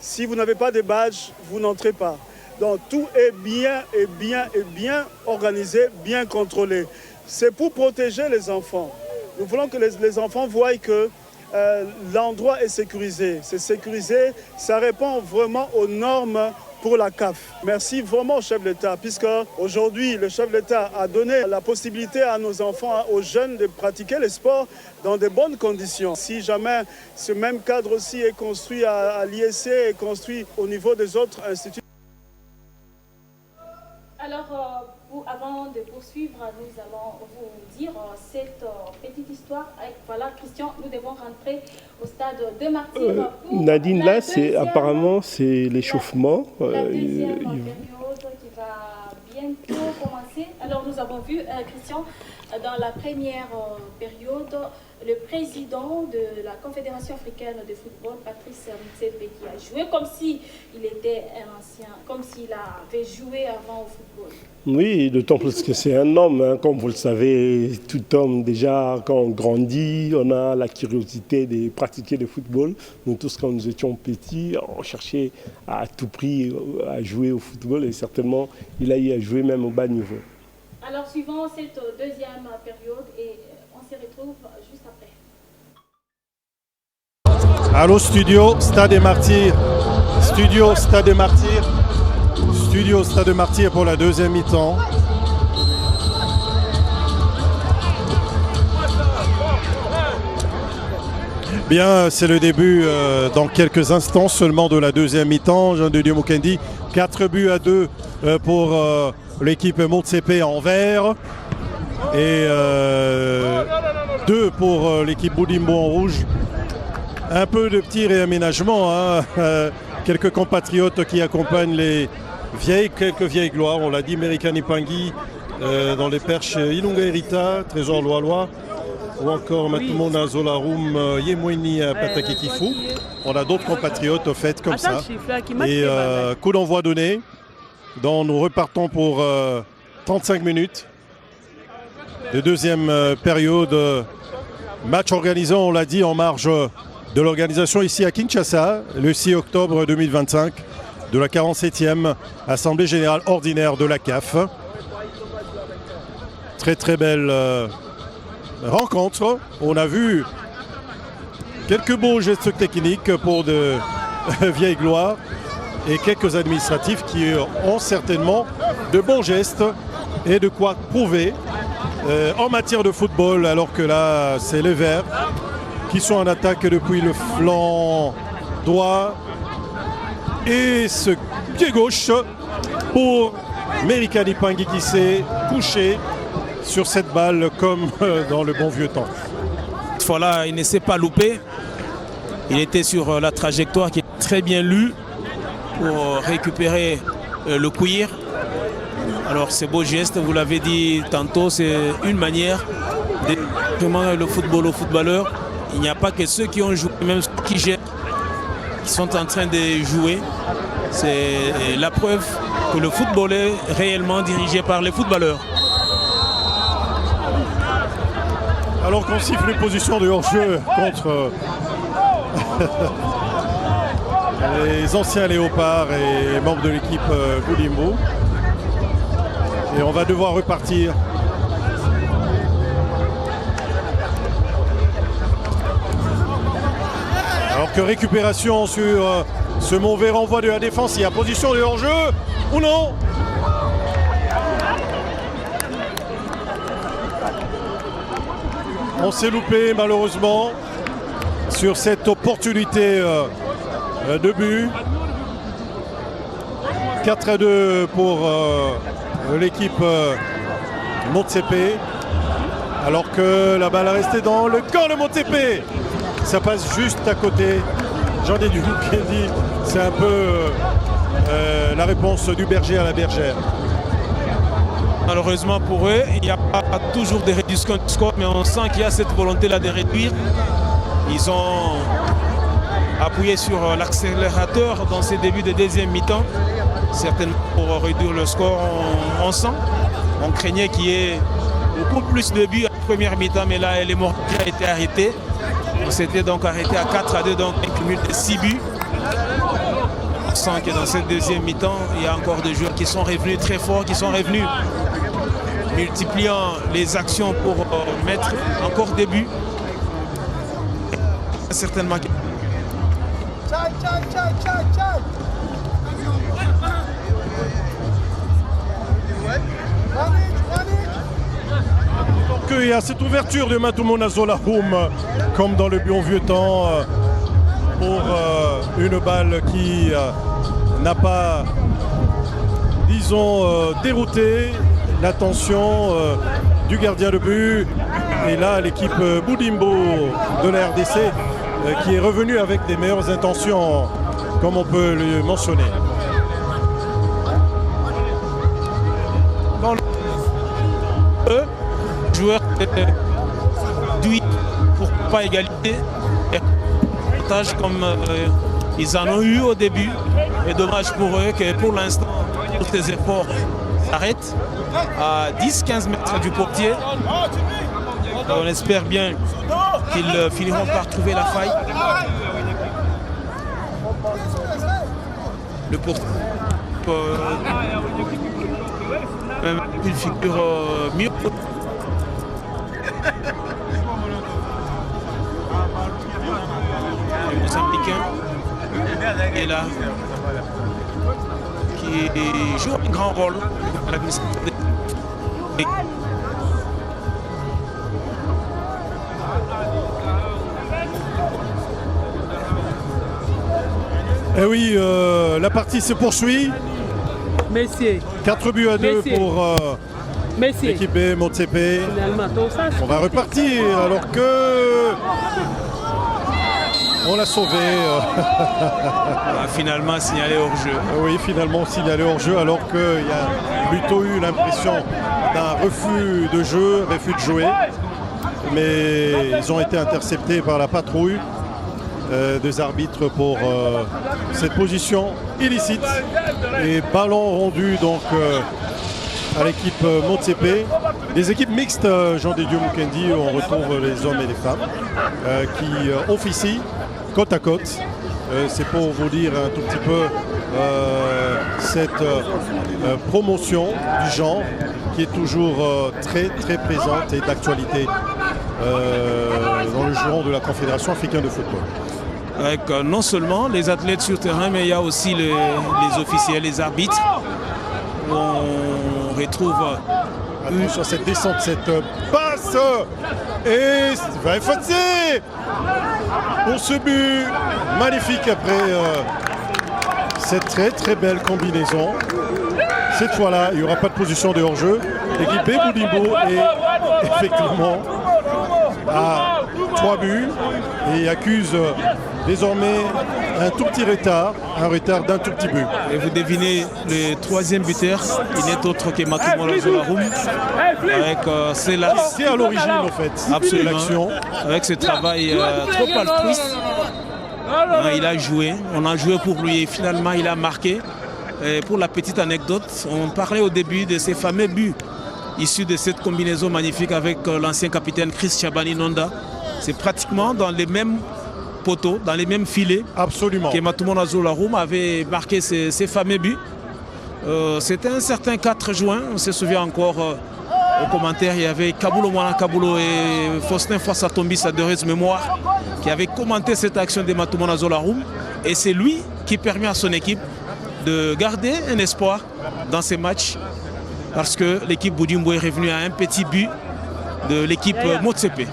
Si vous n'avez pas de badge, vous n'entrez pas. Donc tout est bien organisé, bien contrôlé. C'est pour protéger les enfants. Nous voulons que les enfants voient que l'endroit est sécurisé. C'est sécurisé, ça répond vraiment aux normes pour la CAF. Merci vraiment au chef de l'État, puisque aujourd'hui le chef de l'État a donné la possibilité à nos enfants, aux jeunes de pratiquer le sport dans de bonnes conditions. Si jamais ce même cadre aussi est construit à l'ISC, est construit au niveau des autres instituts. Alors, avant de poursuivre, nous allons vous dire cette petite histoire. Voilà, Christian, nous devons rentrer au stade de Martyr. Nadine, là, apparemment, c'est l'échauffement. La deuxième période qui va bientôt commencer. Alors, nous avons vu, Christian, dans la première période, le président de la Confédération africaine de football, Patrice Motsepe, qui a joué comme s'il était un ancien, comme s'il avait joué avant au football. Oui, d'autant plus que c'est un homme, hein. Comme vous le savez, tout homme, déjà, quand on grandit, on a la curiosité de pratiquer le football. Nous tous, quand nous étions petits, on cherchait à tout prix à jouer au football et certainement, il a eu à jouer même au bas niveau. Alors, suivant cette deuxième période, et on se retrouve juste après. Allô, studio, Stade des Martyrs. Studio, Stade des Martyrs. Studio, Stade des Martyrs pour la deuxième mi-temps. Bien, c'est le début dans quelques instants seulement de la deuxième mi-temps. Jean de Dieu Mukendi, 4-2 pour l'équipe Motsepe en vert et 2 pour l'équipe Boudimbo en rouge. Un peu de petits réaménagements, hein. Quelques compatriotes qui accompagnent quelques vieilles gloires. On l'a dit, Merikani Pangui dans les perches Ilunga Erita, Trésor Loalois, ou encore Matumo Nazolarum Yemweni Pataki Kifu. On a d'autres compatriotes au fait comme ça. Et coup d'envoi donné. Donc nous repartons pour 35 minutes de deuxième période. Match organisé, on l'a dit, en marge de l'organisation ici à Kinshasa, le 6 octobre 2025, de la 47e Assemblée Générale Ordinaire de la CAF. Très belle rencontre. On a vu quelques beaux gestes techniques pour de vieilles gloires et quelques administratifs qui ont certainement de bons gestes et de quoi prouver en matière de football, alors que là c'est les Verts qui sont en attaque depuis le flanc droit et ce pied gauche pour Merikani Pangui qui s'est couché sur cette balle comme dans le bon vieux temps. Cette fois-là, il ne s'est pas loupé. Il était sur la trajectoire qui est très bien lue pour récupérer le cuir. Alors ce beau geste, vous l'avez dit tantôt, c'est une manière de vraiment le football aux footballeurs. Il n'y a pas que ceux qui ont joué, même ceux qui gèrent, qui sont en train de jouer. C'est la preuve que le football est réellement dirigé par les footballeurs. Alors qu'on siffle une position de hors-jeu contre les anciens léopards et membres de l'équipe Boudimbo. Et on va devoir repartir. Alors que récupération sur ce mauvais renvoi de la défense, il y a position de hors-jeu ou non? On s'est loupé malheureusement sur cette opportunité de but. 4-2 pour l'équipe Motsepe, alors que la balle est restée dans le camp de Motsepe. Ça passe juste à côté. Jean-Dédiou Mukendi, c'est un peu la réponse du berger à la bergère. Malheureusement pour eux, il n'y a pas toujours de réduction de score, mais on sent qu'il y a cette volonté-là de réduire. Ils ont appuyé sur l'accélérateur dans ces débuts de deuxième mi-temps, certainement pour réduire le score. On sent, on craignait qu'il y ait beaucoup plus de buts en première mi-temps, mais là, l'hémorragie a été arrêtée. On s'était donc arrêté à 4-2, donc un cumul de 6 buts. On sent que dans cette deuxième mi-temps, il y a encore des joueurs qui sont revenus très forts, qui sont revenus multipliant les actions pour mettre encore des buts. Certainement. Il y a cette ouverture de Matoumo Nazola Houm, comme dans le bon vieux temps, pour une balle qui n'a pas, disons, dérouté l'attention du gardien de but. Et là, l'équipe Boudimbo de la RDC qui est revenue avec des meilleures intentions, comme on peut le mentionner. Bon, joueurs d'huile pour pas égalité, comme ils en ont eu au début. Et dommage pour eux que pour l'instant, tous ces efforts s'arrêtent à 10-15 mètres du portier. On espère bien qu'ils finiront par trouver la faille. Le portier, une figure mieux. Le Mozambicain est là, qui joue un grand rôle à l'administration. Et oui, la partie se poursuit. Messieurs. 4 buts à 2 pour l'équipe B, Motsepe. On va repartir alors que on l'a sauvé. Finalement signalé hors-jeu. Oui, finalement signalé hors-jeu, alors qu'il y a plutôt eu l'impression d'un refus de jeu, refus de jouer. Mais ils ont été interceptés par la patrouille des arbitres pour cette position illicite. Et ballon rendu donc à l'équipe Motsepe. Des équipes mixtes, Jean-Dédiou Mukendi, où on retrouve les hommes et les femmes qui officient côte à côte. c'est pour vous dire un tout petit peu cette promotion du genre qui est toujours très très présente et d'actualité dans le giron de la Confédération africaine de football. Avec non seulement les athlètes sur terrain, mais il y a aussi les officiels, les arbitres. On retrouve... Attention à cette descente, cette passe, et va effacer pour ce but magnifique après cette très très belle combinaison. Cette fois-là, il n'y aura pas de position de hors-jeu. L'équipe Boudimbo est effectivement à 3 buts et accuse désormais un tout petit retard, un retard d'un tout petit but. Et vous devinez, le troisième buteur, il n'est autre que Matumola Zolaroum. Avec c'est à l'origine en fait. Absolument. L'action. Avec ce travail trop altruiste. Il a joué, on a joué pour lui et finalement il a marqué. Et pour la petite anecdote, on parlait au début de ces fameux buts issus de cette combinaison magnifique avec l'ancien capitaine Chris Chabani Nonda. C'est pratiquement dans les mêmes poteaux, dans les mêmes filets. Absolument. Que Matumola Zolaroum avait marqué ces fameux buts. C'était un certain 4 juin, on se souvient encore au commentaire, il y avait Kabulo Mwana Kabulo et Faustin Fossatombi, sa heureuse mémoire, qui avait commenté cette action de Matumola Zolaroum. Et c'est lui qui permet à son équipe de garder un espoir dans ces matchs parce que l'équipe Boudimbo est revenue à un petit but de l'équipe Motsepe.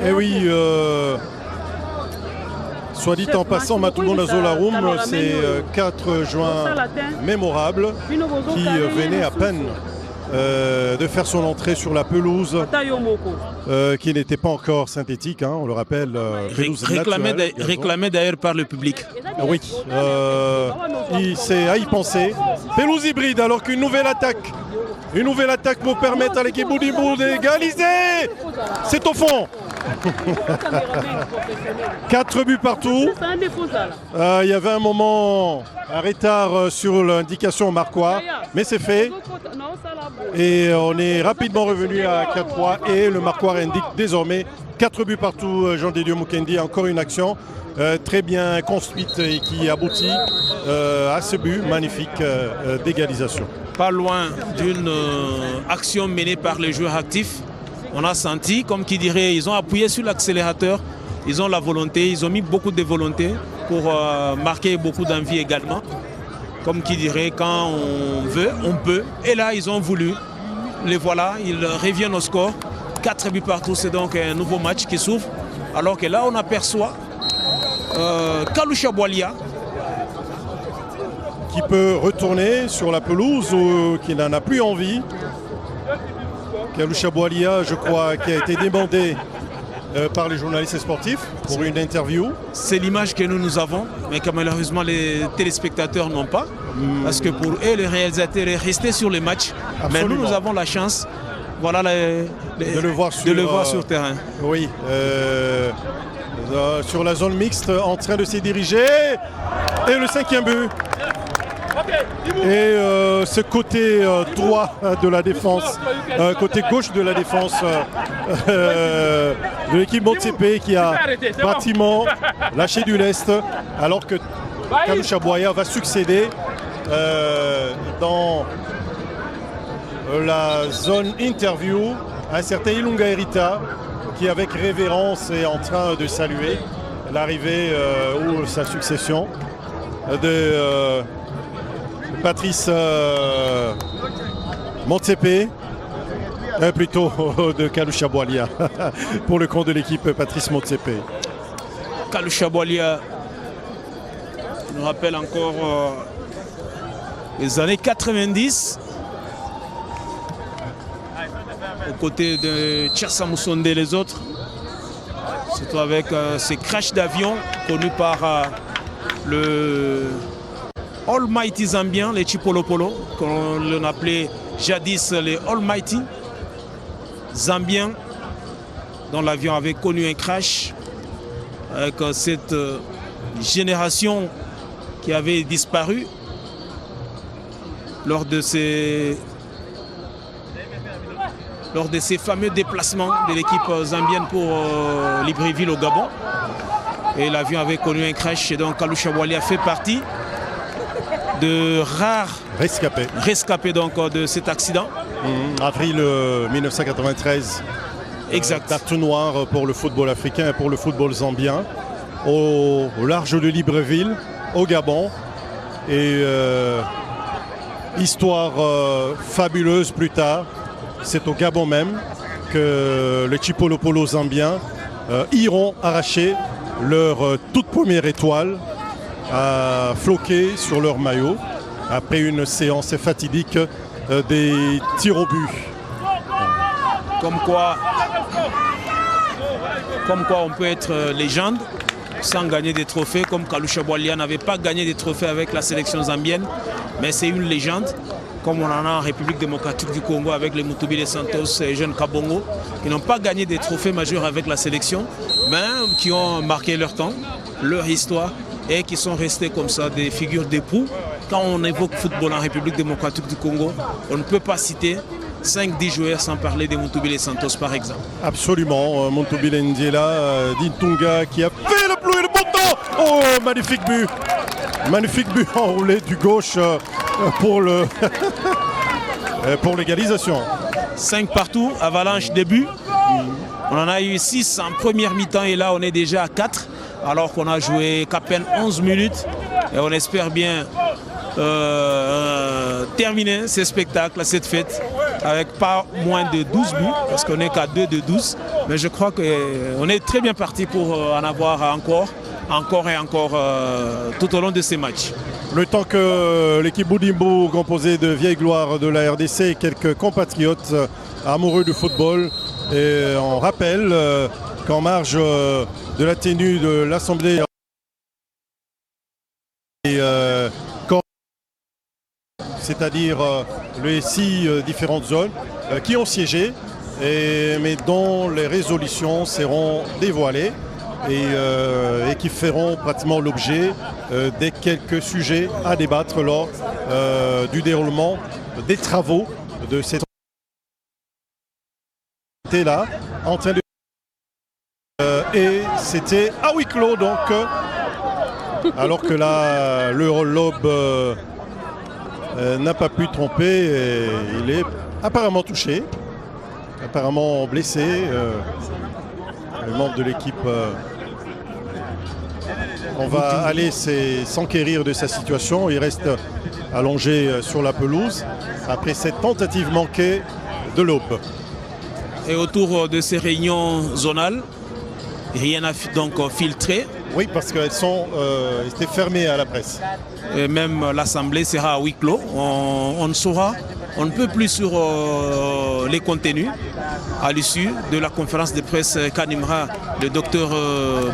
Et oui, soit dit en passant, Matumola Zolaroum, c'est 4 juin mémorable qui venait à peine de faire son entrée sur la pelouse qui n'était pas encore synthétique, hein, on le rappelle. Réclamé d'ailleurs par le public. Oui, c'est à y penser. Pelouse hybride alors qu'une nouvelle attaque. Une nouvelle attaque pour permettre à l'équipe Boudimbo d'égaliser. C'est au fond. 4 buts partout. Il y avait un moment, un retard sur l'indication marquois, mais c'est fait. Et on est rapidement revenu à 4-3 et le marquoir indique désormais 4 buts partout. Jean Dédieu Mukendi, encore une action très bien construite et qui aboutit à ce but magnifique d'égalisation. Pas loin d'une action menée par les joueurs actifs. On a senti, comme qui dirait, ils ont appuyé sur l'accélérateur, ils ont la volonté, ils ont mis beaucoup de volonté pour marquer beaucoup d'envie également. Comme qui dirait, quand on veut, on peut. Et là, ils ont voulu. Les voilà, ils reviennent au score. 4 buts partout, c'est donc un nouveau match qui s'ouvre. Alors que là, on aperçoit Kalusha Boalia, qui peut retourner sur la pelouse ou qui n'en a plus envie. Kalusha Boalia, je crois, qui a été demandé par les journalistes sportifs pour une interview. C'est l'image que nous avons, mais que malheureusement les téléspectateurs n'ont pas. Parce que pour eux, les réalisateurs est resté sur les matchs. Absolument. Mais nous avons la chance voilà, de le voir sur terrain. Oui, sur la zone mixte, en train de s'y diriger. Et le 5e but. Et ce côté droit de la défense, côté gauche de la défense de l'équipe Motsepe qui a pratiquement lâché du lest, alors que Kalusha Boalia va succéder dans la zone interview à un certain Ilunga Erita qui avec révérence est en train de saluer l'arrivée ou sa succession de Patrice Motsepe, plutôt de Kalusha Boalia pour le compte de l'équipe Patrice Motsepe. Kalusha Boalia nous rappelle encore les années 90 aux côtés de Tchersa Moussonde et les autres, surtout avec ces crashs d'avion connus par le Almighty Zambien, les Chipolopolo, qu'on appelait jadis les Almighty Zambiens, dont l'avion avait connu un crash avec cette génération qui avait disparu lors de ces fameux déplacements de l'équipe zambienne pour Libreville au Gabon. et l'avion avait connu un crash. Et donc Kalou Chabouali a fait partie de rares rescapés donc, de cet accident. Avril 1993. Exact. Date noire pour le football africain et pour le football zambien. Au large de Libreville, au Gabon. Et histoire fabuleuse plus tard, c'est au Gabon même que les Chipolopolo zambiens iront arracher leur toute première étoile à floquer sur leur maillot après une séance fatidique des tirs au but. Comme quoi on peut être légende sans gagner des trophées, comme Kalou Chabouali n'avait pas gagné des trophées avec la sélection zambienne, mais c'est une légende, comme on en a en République démocratique du Congo avec les Mutubile Santos et jeunes Kabongo, qui n'ont pas gagné des trophées majeurs avec la sélection, mais qui ont marqué leur temps, leur histoire, et qui sont restés comme ça des figures d'époux. Quand on évoque football en République démocratique du Congo, on ne peut pas citer 5-10 joueurs sans parler de Mutubile Santos par exemple. Absolument, Mutubile Ndiela, Dintunga qui a fait le plus et le bon temps. Oh, magnifique but. Magnifique but enroulé du gauche pour l'égalisation. 5 partout, Avalanche début. On en a eu 6 en première mi-temps et là on est déjà à 4 alors qu'on a joué qu'à peine 11 minutes et on espère bien terminer ce spectacle, cette fête avec pas moins de 12 buts parce qu'on n'est qu'à 2 de 12, mais je crois qu'on est très bien parti pour en avoir encore et encore tout au long de ces matchs. Le temps que l'équipe Boudimbo, composée de vieilles gloires de la RDC et quelques compatriotes amoureux du football, et on rappelle qu'en marge de la tenue de l'Assemblée c'est-à-dire les 6 différentes zones qui ont siégé, mais dont les résolutions seront dévoilées et qui feront pratiquement l'objet des quelques sujets à débattre lors du déroulement des travaux de cette là en train de et c'était à huis clos donc alors que là l'Eurolobe n'a pas pu tromper et il est apparemment touché, apparemment blessé. Le membre de l'équipe on va aller s'enquérir de sa situation. Il reste allongé sur la pelouse après cette tentative manquée de l'Aube. Et autour de ces réunions zonales, rien n'a donc filtré. Oui, parce qu'elles étaient fermées à la presse. Et même l'Assemblée sera à huis clos. On ne saura, on ne peut plus sur les contenus à l'issue de la conférence de presse qu'animera le docteur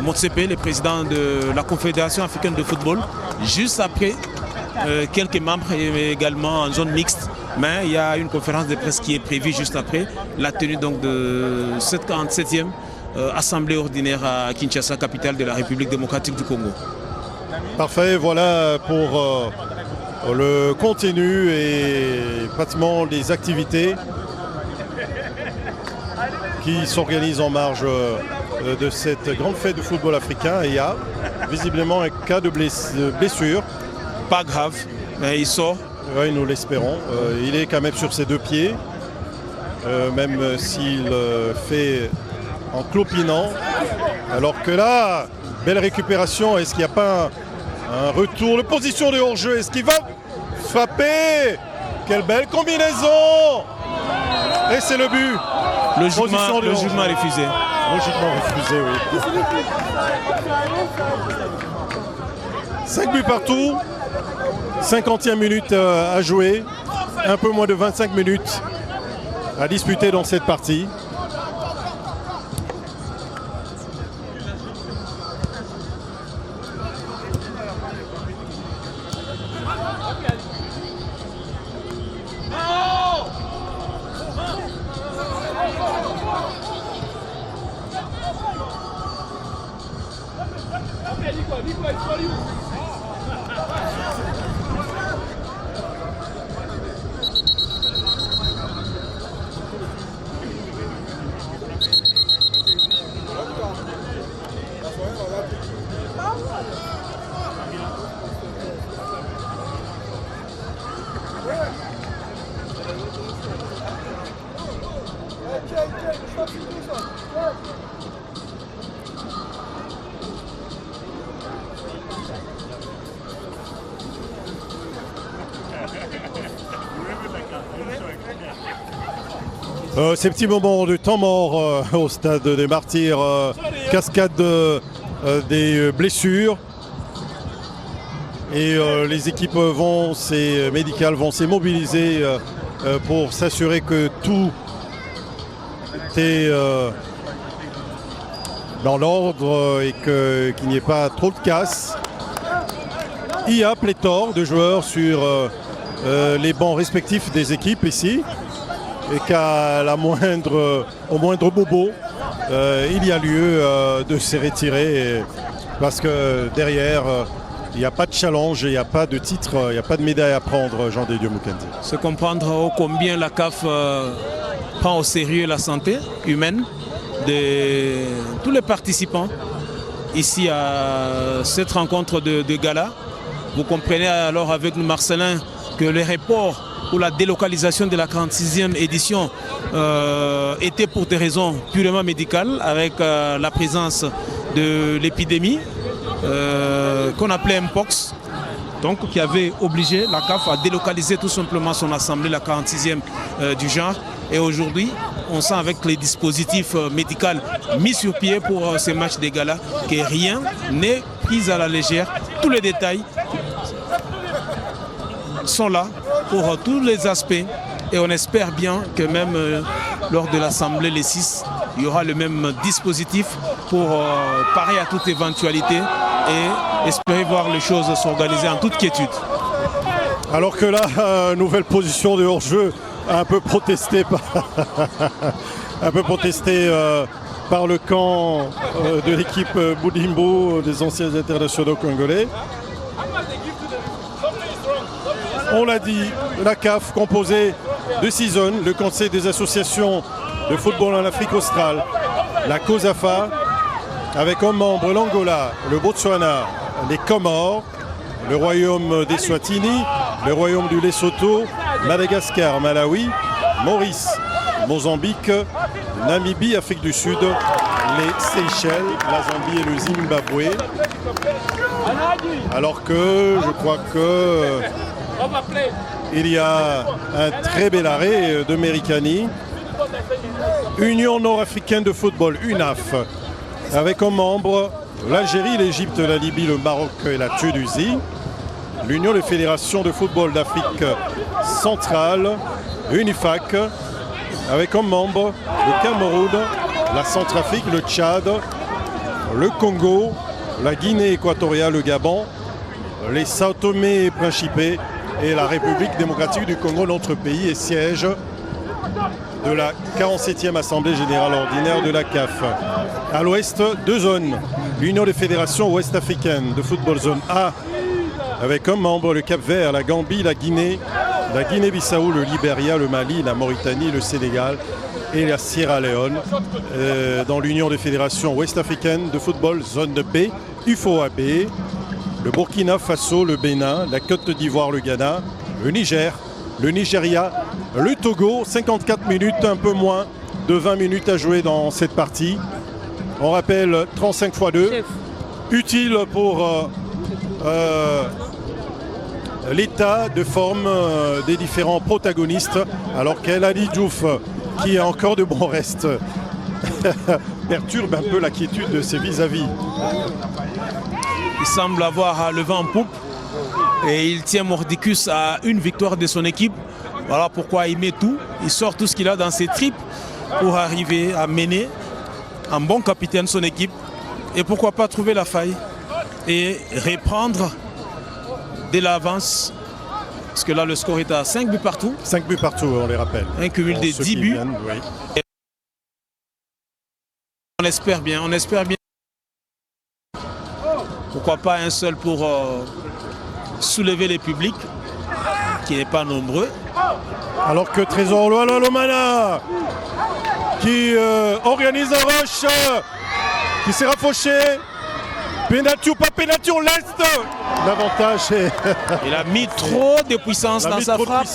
Motsepe, le président de la Confédération africaine de football, juste après quelques membres également en zone mixte. Mais il y a une conférence de presse qui est prévue juste après la tenue donc de cette 47e Assemblée ordinaire à Kinshasa, capitale de la République démocratique du Congo. Parfait, voilà pour le contenu et pratiquement les activités qui s'organisent en marge de cette grande fête de football africain. Et il y a visiblement un cas de blessure. Pas grave, mais il sort. Oui, nous l'espérons. Il est quand même sur ses 2 pieds, même s'il fait en clopinant. Alors que là, belle récupération. Est-ce qu'il n'y a pas un retour de position de hors-jeu? Est-ce qu'il va frapper? Quelle belle combinaison! Et c'est le but. Le jugement refusé. Logiquement refusé, oui. 5 buts partout. 50e minute à jouer. Un peu moins de 25 minutes à disputer dans cette partie. Ces petits moments de temps mort au stade des Martyrs, cascade des blessures. Et les équipes médicales vont s'immobiliser pour s'assurer que tout est dans l'ordre et qu'il n'y ait pas trop de casse. Il y a pléthore de joueurs sur les bancs respectifs des équipes ici. Et au moindre bobo, il y a lieu de se retirer parce que derrière, il n'y a pas de challenge, il n'y a pas de titre, il n'y a pas de médaille à prendre, Jean de Dieu Mukendi. C'est comprendre combien la CAF prend au sérieux la santé humaine de tous les participants ici à cette rencontre de gala. Vous comprenez alors avec nous, Marcelin, que les reports ou la délocalisation de la 46e édition était pour des raisons purement médicales avec la présence de l'épidémie qu'on appelait Mpox, donc qui avait obligé la CAF à délocaliser tout simplement son assemblée, la 46e du genre. Et aujourd'hui, on sent avec les dispositifs médicaux mis sur pied pour ces matchs de gala que rien n'est pris à la légère. Tous les détails sont là pour tous les aspects et on espère bien que même lors de l'Assemblée les 6, il y aura le même dispositif pour parer à toute éventualité et espérer voir les choses s'organiser en toute quiétude. Alors que la nouvelle position de hors-jeu a un peu protesté par le camp de l'équipe Boudimbo des anciens internationaux congolais. On l'a dit, la CAF composée de 6 zones, le Conseil des associations de football en Afrique australe, la COSAFA, avec comme membres l'Angola, le Botswana, les Comores, le Royaume des Swatini, le Royaume du Lesotho, Madagascar, Malawi, Maurice, Mozambique, Namibie, Afrique du Sud, les Seychelles, la Zambie et le Zimbabwe. Alors que je crois que il y a un très bel arrêt de Méricani. Union nord-africaine de football, UNAF, avec comme membres l'Algérie, l'Égypte, la Libye, le Maroc et la Tunisie. L'Union des fédérations de football d'Afrique centrale, UNIFAC, avec comme membres le Cameroun, la Centrafrique, le Tchad, le Congo, la Guinée équatoriale, le Gabon, les Sao Tomé et Principe et la République démocratique du Congo, notre pays, est siège de la 47e Assemblée générale ordinaire de la CAF. À l'ouest, 2 zones. L'Union des fédérations ouest-africaines de football zone A, avec comme membres le Cap-Vert, la Gambie, la Guinée-Bissau, le Libéria, le Mali, la Mauritanie, le Sénégal et la Sierra Leone. Dans l'Union des fédérations ouest-africaines de football zone B, UFOAB, le Burkina Faso, le Bénin, la Côte d'Ivoire, le Ghana, le Niger, le Nigeria, le Togo. 54 minutes, un peu moins de 20 minutes à jouer dans cette partie. On rappelle 35 x 2, utile pour l'état de forme des différents protagonistes, alors qu'El Ali Diouf, qui a encore de bons restes, perturbe un peu la quiétude de ses vis-à-vis. Il semble avoir le vent en poupe et il tient mordicus à une victoire de son équipe. Voilà pourquoi il met tout, il sort tout ce qu'il a dans ses tripes pour arriver à mener en bon capitaine son équipe et pourquoi pas trouver la faille et reprendre de l'avance. Parce que là le score est à 5 buts partout. 5 buts partout, on les rappelle. Un cumul des 10 buts. Viennent, oui. On espère bien. Pourquoi pas un seul pour soulever les publics, qui n'est pas nombreux. Alors que Trésor Lomana, qui organise un rush, qui s'est rapproché. Pénalty ou pas pénalty, on laisse. L'avantage est... Il a mis trop de puissance dans sa frappe.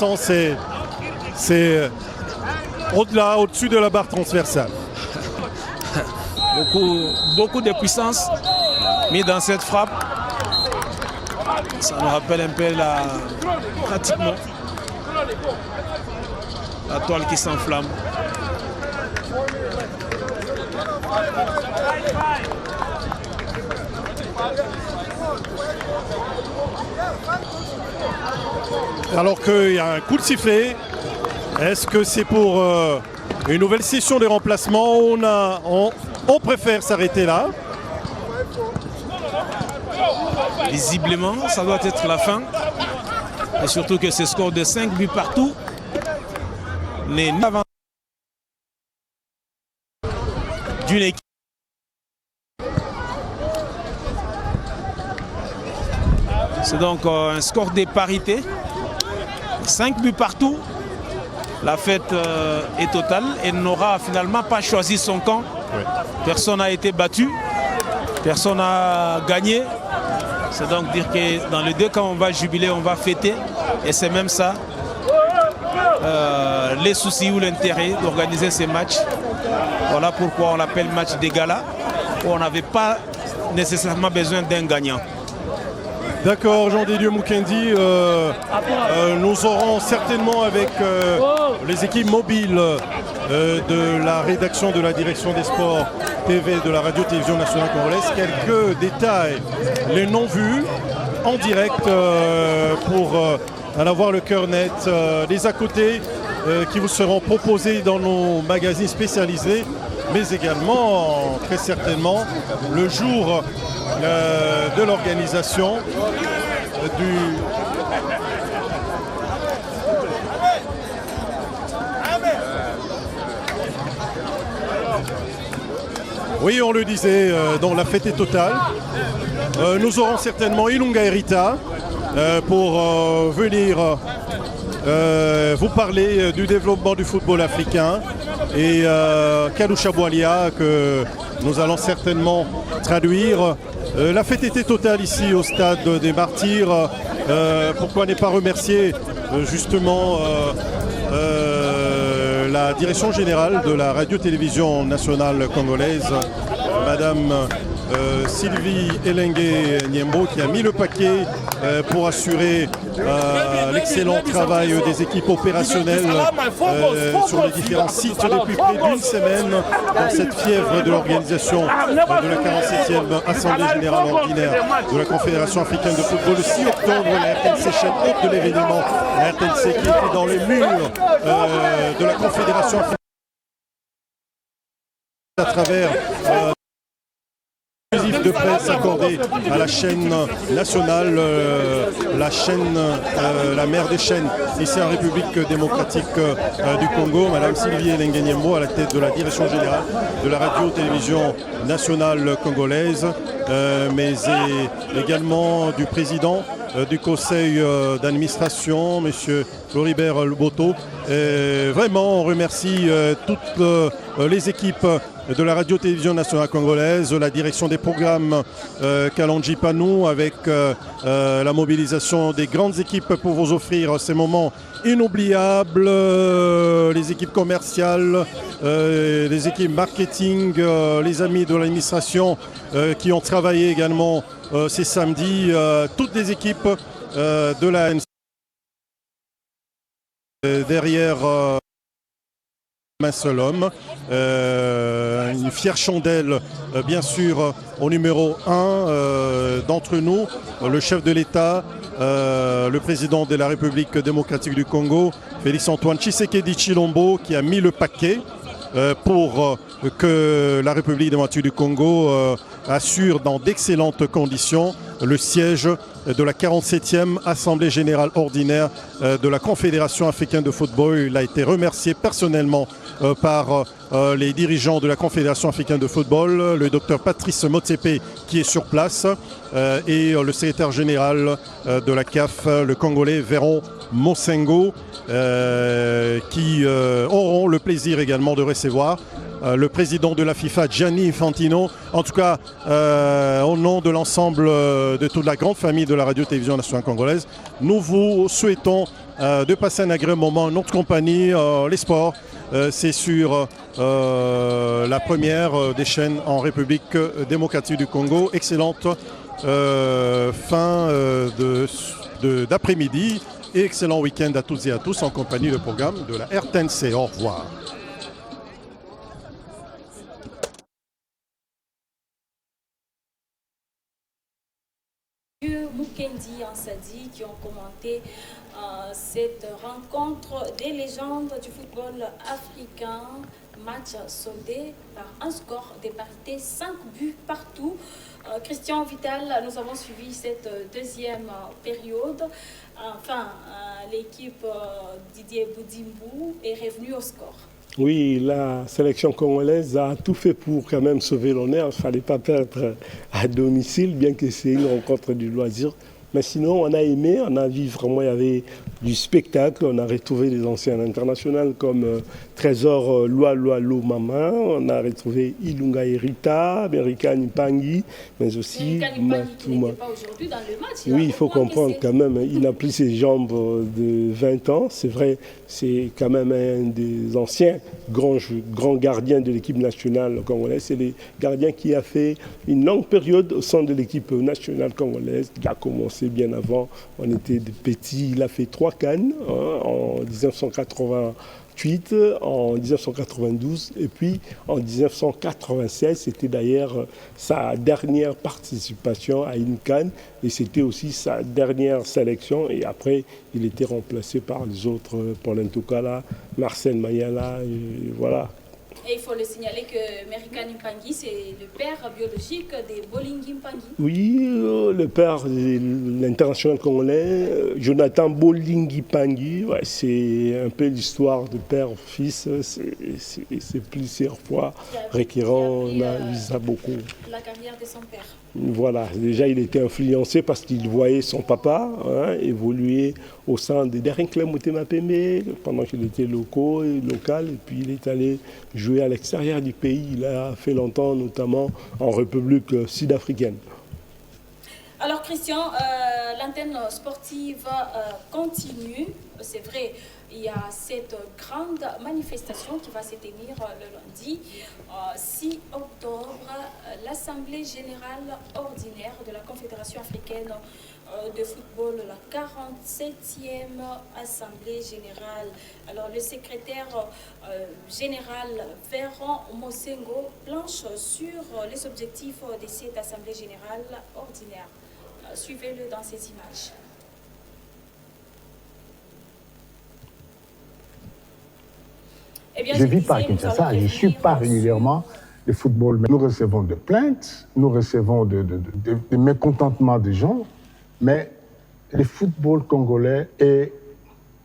C'est au-delà, au-dessus de la barre transversale. Beaucoup de puissance mis dans cette frappe. Ça nous rappelle un peu pratiquement la toile qui s'enflamme. Alors qu'il y a un coup de sifflet. Est-ce que c'est pour une nouvelle session de remplacement? On préfère s'arrêter là. Visiblement, ça doit être la fin. Et surtout que ce score de 5 buts partout n'est ni avant d'une équipe. C'est donc un score de parité. 5 buts partout. La fête est totale et n'aura finalement pas choisi son camp. Oui. Personne n'a été battu. Personne n'a gagné. C'est donc dire que dans les deux camps, on va jubiler, on va fêter. Et c'est même ça, les soucis ou l'intérêt d'organiser ces matchs. Voilà pourquoi on l'appelle match des galas, où on n'avait pas nécessairement besoin d'un gagnant. D'accord, Jean-Dédieu Mukendi, nous aurons certainement avec les équipes mobiles de la rédaction de la direction des sports TV de la radio-télévision nationale congolaise quelques détails, les non vus en direct pour en avoir le cœur net, les à côté qui vous seront proposés dans nos magazines spécialisés, mais également très certainement le jour de l'organisation du oui, on le disait, dont la fête est totale. Nous aurons certainement Ilunga Erita pour venir vous parler du développement du football africain et Kalou Chaboualia que nous allons certainement traduire. La fête était totale ici au stade des Martyrs. Pourquoi ne pas remercier justement la direction générale de la radio-télévision nationale congolaise, Madame Sylvie Elengue Niembo, qui a mis le paquet pour assurer l'excellent travail des équipes opérationnelles sur les différents sites depuis près d'une semaine dans cette fièvre de l'organisation de la 47e Assemblée Générale Ordinaire de la Confédération Africaine de Football. Le 6 octobre, la RTNC, chaîne haute de l'événement, la RTNC qui était dans les murs de la Confédération Africaine à travers de presse accordée à la chaîne nationale, la mère des chaînes ici en République démocratique du Congo, Madame Sylvie Elengue Niembo, à la tête de la direction générale de la radio-télévision nationale congolaise, mais également du président du conseil d'administration, M. Floribert Luboto. Vraiment, on remercie toutes les équipes de la radio-télévision nationale congolaise, la direction des programmes Kalonji Panou, avec la mobilisation des grandes équipes pour vous offrir ces moments inoubliables, les équipes commerciales, les équipes marketing, les amis de l'administration qui ont travaillé également ces samedis, toutes les équipes de la derrière un seul homme, une fière chandelle bien sûr au numéro 1 d'entre nous, le chef de l'État, le président de la République démocratique du Congo, Félix-Antoine Tshisekedi Tshilombo, qui a mis le paquet pour que la République démocratique du Congo assure dans d'excellentes conditions le siège de la 47e Assemblée Générale Ordinaire de la Confédération Africaine de Football. Il a été remercié personnellement par les dirigeants de la Confédération Africaine de Football, le docteur Patrice Motsepe qui est sur place et le secrétaire général de la CAF, le Congolais Véron Mosengo, qui auront le plaisir également de recevoir le président de la FIFA, Gianni Infantino. En tout cas, au nom de l'ensemble de toute la grande famille de la radio-télévision nationale congolaise, nous vous souhaitons de passer un agréable moment en notre compagnie. Les sports, c'est sur la première des chaînes en République démocratique du Congo. Excellente fin d'après-midi et excellent week-end à toutes et à tous en compagnie du programme de la RTNC. Au revoir. Sadi qui ont commenté cette rencontre des légendes du football africain. Match soldé par un score des parités, 5 buts partout. Christian Vital, nous avons suivi cette deuxième période. Enfin, l'équipe Didier Boudimbou est revenue au score. Oui, la sélection congolaise a tout fait pour quand même sauver l'honneur. Il ne fallait pas perdre à domicile, bien que c'est une rencontre du loisir. Mais sinon, on a aimé, on a vu vraiment, il y avait du spectacle. On a retrouvé des anciens internationaux comme Trésor Lualualo Mama. On a retrouvé Ilunga Erita, America Nipangi, mais aussi Matouma. Pas aujourd'hui dans le match. Oui, il faut comprendre quand même, il n'a plus ses jambes de 20 ans. C'est vrai, c'est quand même un des anciens grands gardiens de l'équipe nationale congolaise. C'est le gardien qui a fait une longue période au sein de l'équipe nationale congolaise, qui a commencé bien avant. On était des petits, il a fait 3 CAN en 1988, en 1992 et puis en 1996. C'était d'ailleurs sa dernière participation à une CAN et c'était aussi sa dernière sélection. Et après, il était remplacé par les autres, Paul Ntoukala, Marcel Mayala, et voilà. Et il faut le signaler que America Nipangi, c'est le père biologique de Bolingi Mpangi. Oui, le père de l'international congolais, Jonathan Bolingi Mpangi, ouais, c'est un peu l'histoire de père-fils, c'est plusieurs fois récurrent, on a vu ça beaucoup. La carrière de son père. Voilà, déjà il était influencé parce qu'il voyait son papa évoluer au sein de Derinkle Motema Pembe pendant qu'il était local, et puis il est allé jouer à l'extérieur du pays. Il a fait longtemps, notamment en République sud-africaine. Alors Christian, l'antenne sportive continue, c'est vrai. Il y a cette grande manifestation qui va se tenir le lundi 6 octobre, l'Assemblée générale ordinaire de la Confédération africaine de football, la 47e Assemblée générale. Alors le secrétaire général Véran Mosengo planche sur les objectifs de cette Assemblée générale ordinaire. Suivez-le dans ces images. Je vis pas à Kinshasa, je ne suis pas régulièrement le football. Mais nous recevons des plaintes, nous recevons des mécontentements des gens, mais le football congolais est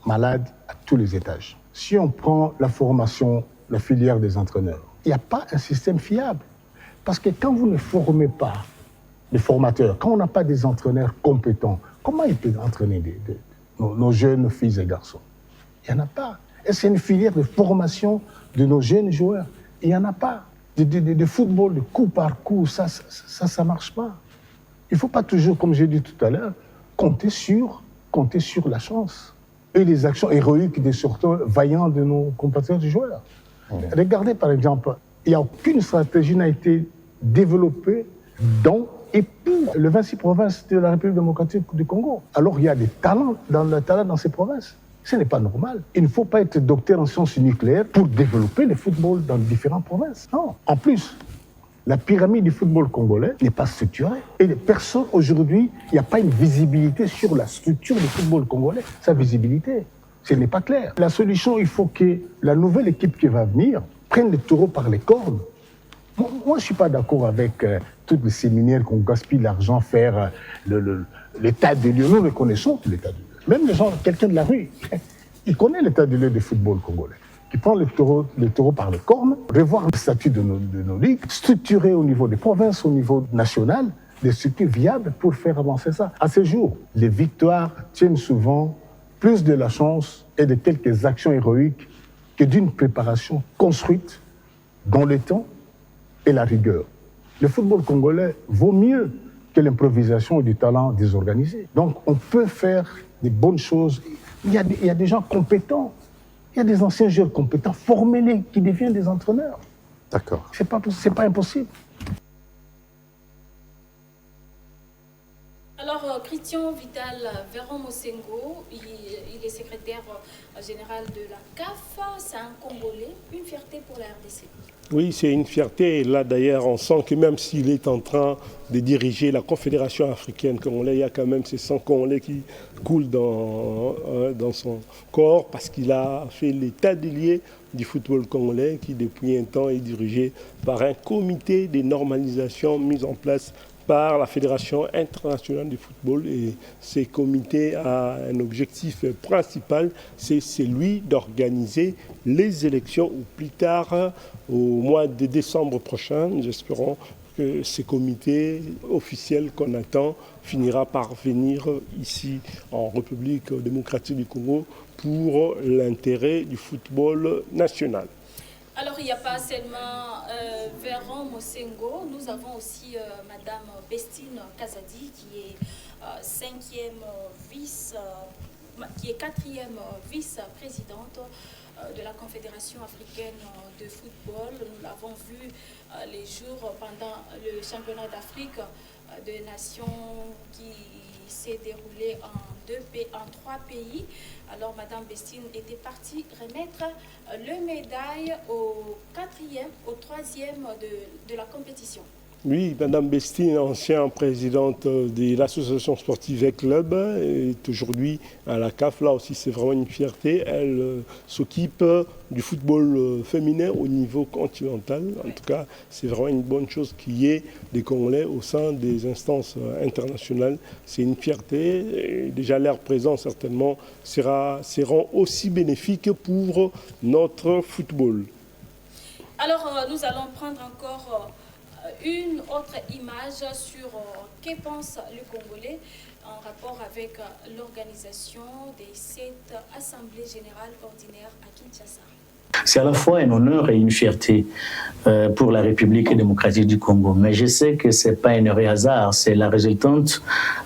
malade à tous les étages. Si on prend la formation, la filière des entraîneurs, il n'y a pas un système fiable. Parce que quand vous ne formez pas les formateurs, quand on n'a pas des entraîneurs compétents, comment ils peuvent entraîner nos jeunes filles et garçons? Il n'y en a pas. Et c'est une filière de formation de nos jeunes joueurs. Il n'y en a pas. De football, de coup par coup, ça ne marche pas. Il ne faut pas toujours, comme j'ai dit tout à l'heure, compter sur la chance et les actions héroïques des sorteurs vaillants de nos compatriotes joueurs. Regardez par exemple, il n'y a aucune stratégie n'a été développée dans et pour les 26 provinces de la République démocratique du Congo. Alors il y a des talents dans ces provinces. Ce n'est pas normal. Il ne faut pas être docteur en sciences nucléaires pour développer le football dans différentes provinces. Non. En plus, la pyramide du football congolais n'est pas structurée. Et personne aujourd'hui, il n'y a pas une visibilité sur la structure du football congolais. Sa visibilité, ce n'est pas clair. La solution, il faut que la nouvelle équipe qui va venir prenne les taureaux par les cornes. Moi, je ne suis pas d'accord avec tous les séminaires qu'on gaspille l'argent, faire l'état des lieux. Nous reconnaissons l'état des lieux. Même les gens, quelqu'un de la rue, il connaît l'état de lieu du football congolais, qui prend le taureau par les cornes, revoir le statut de nos ligues, structurer au niveau des provinces, au niveau national, des structures viables pour faire avancer ça. À ce jour, les victoires tiennent souvent plus de la chance et de quelques actions héroïques que d'une préparation construite dans le temps et la rigueur. Le football congolais vaut mieux que l'improvisation et du talent désorganisé. Donc on peut faire des bonnes choses. Il y a des gens compétents. Il y a des anciens joueurs compétents. Formez-les, qui deviennent des entraîneurs. D'accord. C'est pas impossible. Alors, Alors, Christian Vital Véron Mosengo, il est secrétaire général de la CAF. C'est un Congolais, une fierté pour la RDC. Oui, c'est une fierté. Là, d'ailleurs, on sent que même s'il est en train de diriger la Confédération africaine congolaise, il y a quand même ces sang congolais qui coulent dans son corps parce qu'il a fait l'état des lieux du football congolais qui, depuis un temps, est dirigé par un comité de normalisation mis en place par la Fédération internationale du football. Et ce comité a un objectif principal, c'est celui d'organiser les élections ou plus tard, au mois de décembre prochain. Nous espérons que ce comité officiel qu'on attend finira par venir ici en République démocratique du Congo pour l'intérêt du football national. Alors, il n'y a pas seulement Véron Mosengo, nous avons aussi Madame Bestine Kazadi, qui est quatrième vice-présidente de la Confédération africaine de football. Nous l'avons vu les jours pendant le championnat d'Afrique des nations qui s'est déroulé en 3 pays. Alors, Madame Bestine était partie remettre le médaille au 3e de la compétition. Oui, Madame Bestine, ancienne présidente de l'association sportive et club, est aujourd'hui à la CAF. Là aussi, c'est vraiment une fierté. Elle s'occupe du football féminin au niveau continental. En tout cas, c'est vraiment une bonne chose qu'il y ait des Congolais au sein des instances internationales. C'est une fierté. Et déjà, leur présence, certainement, seront aussi bénéfiques pour notre football. Alors, nous allons prendre encore une autre image sur que pense le Congolais en rapport avec l'organisation des 7 assemblées générales ordinaires à Kinshasa. C'est à la fois un honneur et une fierté pour la République démocratique du Congo. Mais je sais que ce n'est pas un heureux hasard, c'est la résultante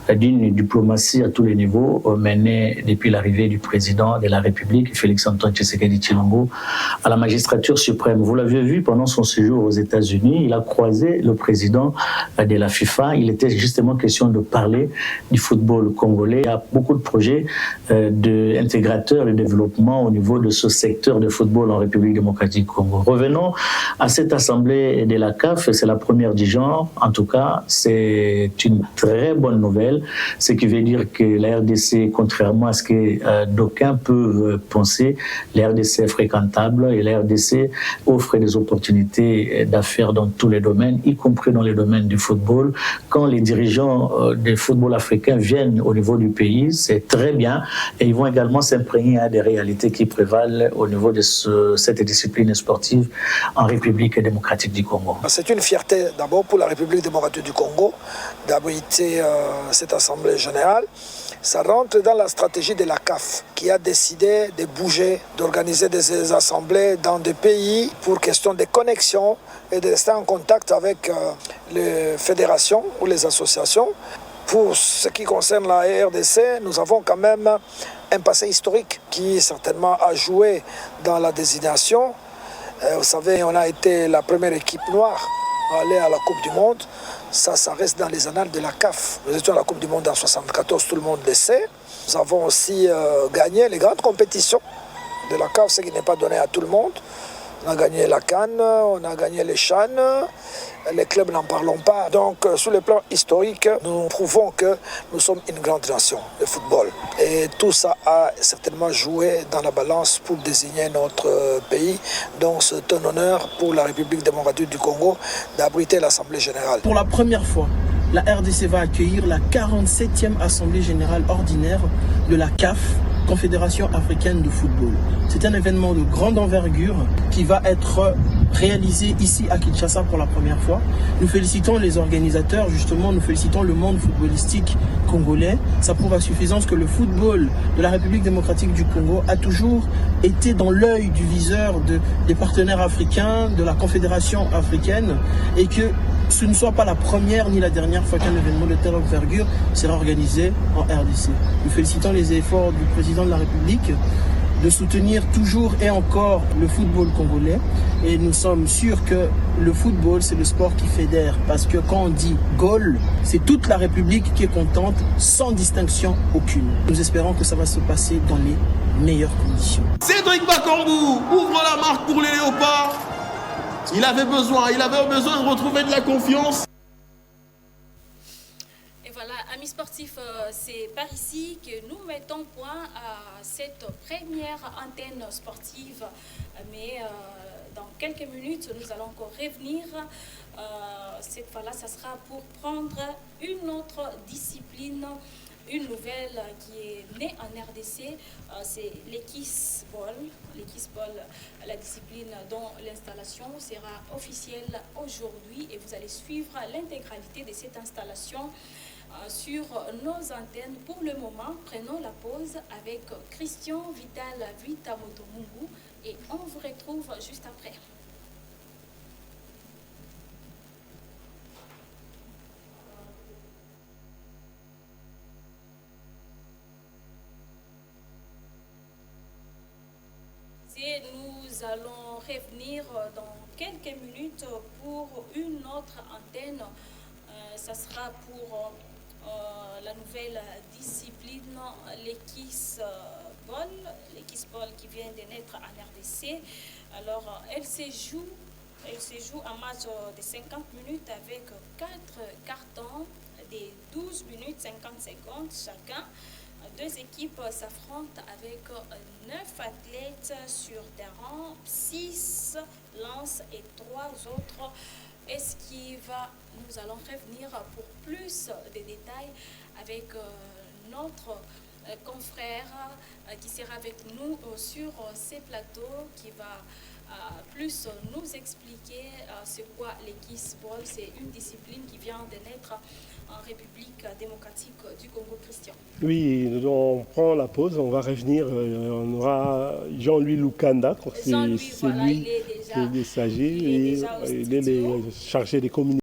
d'une diplomatie à tous les niveaux menée depuis l'arrivée du président de la République, Félix-Antoine Tshisekedi Tshilombo, à la magistrature suprême. Vous l'avez vu pendant son séjour aux États-Unis, il a croisé le président de la FIFA. Il était justement question de parler du football congolais. Il y a beaucoup de projets d'intégrateurs et de développement au niveau de ce secteur de football en République démocratique du Congo. Revenons à cette assemblée de la CAF, c'est la première du genre. En tout cas, c'est une très bonne nouvelle, ce qui veut dire que la RDC, contrairement à ce que d'aucuns peuvent penser, la RDC est fréquentable et la RDC offre des opportunités d'affaires dans tous les domaines, y compris dans les domaines du football. Quand les dirigeants du football africain viennent au niveau du pays, c'est très bien et ils vont également s'imprégner des réalités qui prévalent au niveau de cette discipline sportive en République démocratique du Congo. C'est une fierté d'abord pour la République démocratique du Congo d'abriter cette assemblée générale. Ça rentre dans la stratégie de la CAF qui a décidé de bouger, d'organiser des assemblées dans des pays pour question de connexion et de rester en contact avec les fédérations ou les associations. Pour ce qui concerne la RDC, nous avons quand même un passé historique qui certainement a joué dans la désignation. Vous savez, on a été la première équipe noire à aller à la Coupe du Monde. Ça reste dans les annales de la CAF. Nous étions à la Coupe du Monde en 1974, tout le monde le sait. Nous avons aussi gagné les grandes compétitions de la CAF, ce qui n'est pas donné à tout le monde. On a gagné la CAN, on a gagné les CHAN, les clubs n'en parlons pas. Donc, sur le plan historique, nous prouvons que nous sommes une grande nation de football. Et tout ça a certainement joué dans la balance pour désigner notre pays. Donc, c'est un honneur pour la République démocratique du Congo d'abriter l'Assemblée générale. Pour la première fois, la RDC va accueillir la 47e Assemblée générale ordinaire de la CAF, Confédération africaine de football. C'est un événement de grande envergure qui va être réalisé ici à Kinshasa pour la première fois. Nous félicitons les organisateurs, justement, nous félicitons le monde footballistique congolais. Ça prouve à suffisance que le football de la République démocratique du Congo a toujours été dans l'œil du viseur des partenaires africains, de la Confédération africaine, et que ce ne soit pas la première ni la dernière fois qu'un événement de telle envergure sera organisé en RDC. Nous félicitons les efforts du président de la République de soutenir toujours et encore le football congolais. Et nous sommes sûrs que le football, c'est le sport qui fédère. Parce que quand on dit goal, c'est toute la République qui est contente, sans distinction aucune. Nous espérons que ça va se passer dans les meilleures conditions. Cédric Bakambu ouvre la marque pour les Léopards. Il avait besoin de retrouver de la confiance. Et voilà, amis sportifs, c'est par ici que nous mettons point à cette première antenne sportive. Mais dans quelques minutes, nous allons encore revenir. Cette fois-là, ça sera pour prendre une autre discipline, une nouvelle qui est née en RDC, c'est l'Equisball. L'Equisball, la discipline dont l'installation sera officielle aujourd'hui et vous allez suivre l'intégralité de cette installation sur nos antennes. Pour le moment, prenons la pause avec Christian Vital Vitamotomungu et on vous retrouve juste après. Nous allons revenir dans quelques minutes pour une autre antenne. Ça sera pour la nouvelle discipline, l'Equisball qui vient de naître en RDC. Alors, elle se joue un match de 50 minutes avec 4 cartons de 12 minutes 50 secondes chacun. Deux équipes s'affrontent avec 9 athlètes sur terrain, 6 lances et 3 autres esquives. Nous allons revenir pour plus de détails avec notre confrère qui sera avec nous sur ces plateaux, qui va plus nous expliquer c'est quoi l'Equisball. C'est une discipline qui vient de naître en République démocratique du Congo. Christian. Oui, on prend la pause, on va revenir, on aura Jean-Louis Lukanda, c'est lui, il est chargé des communications.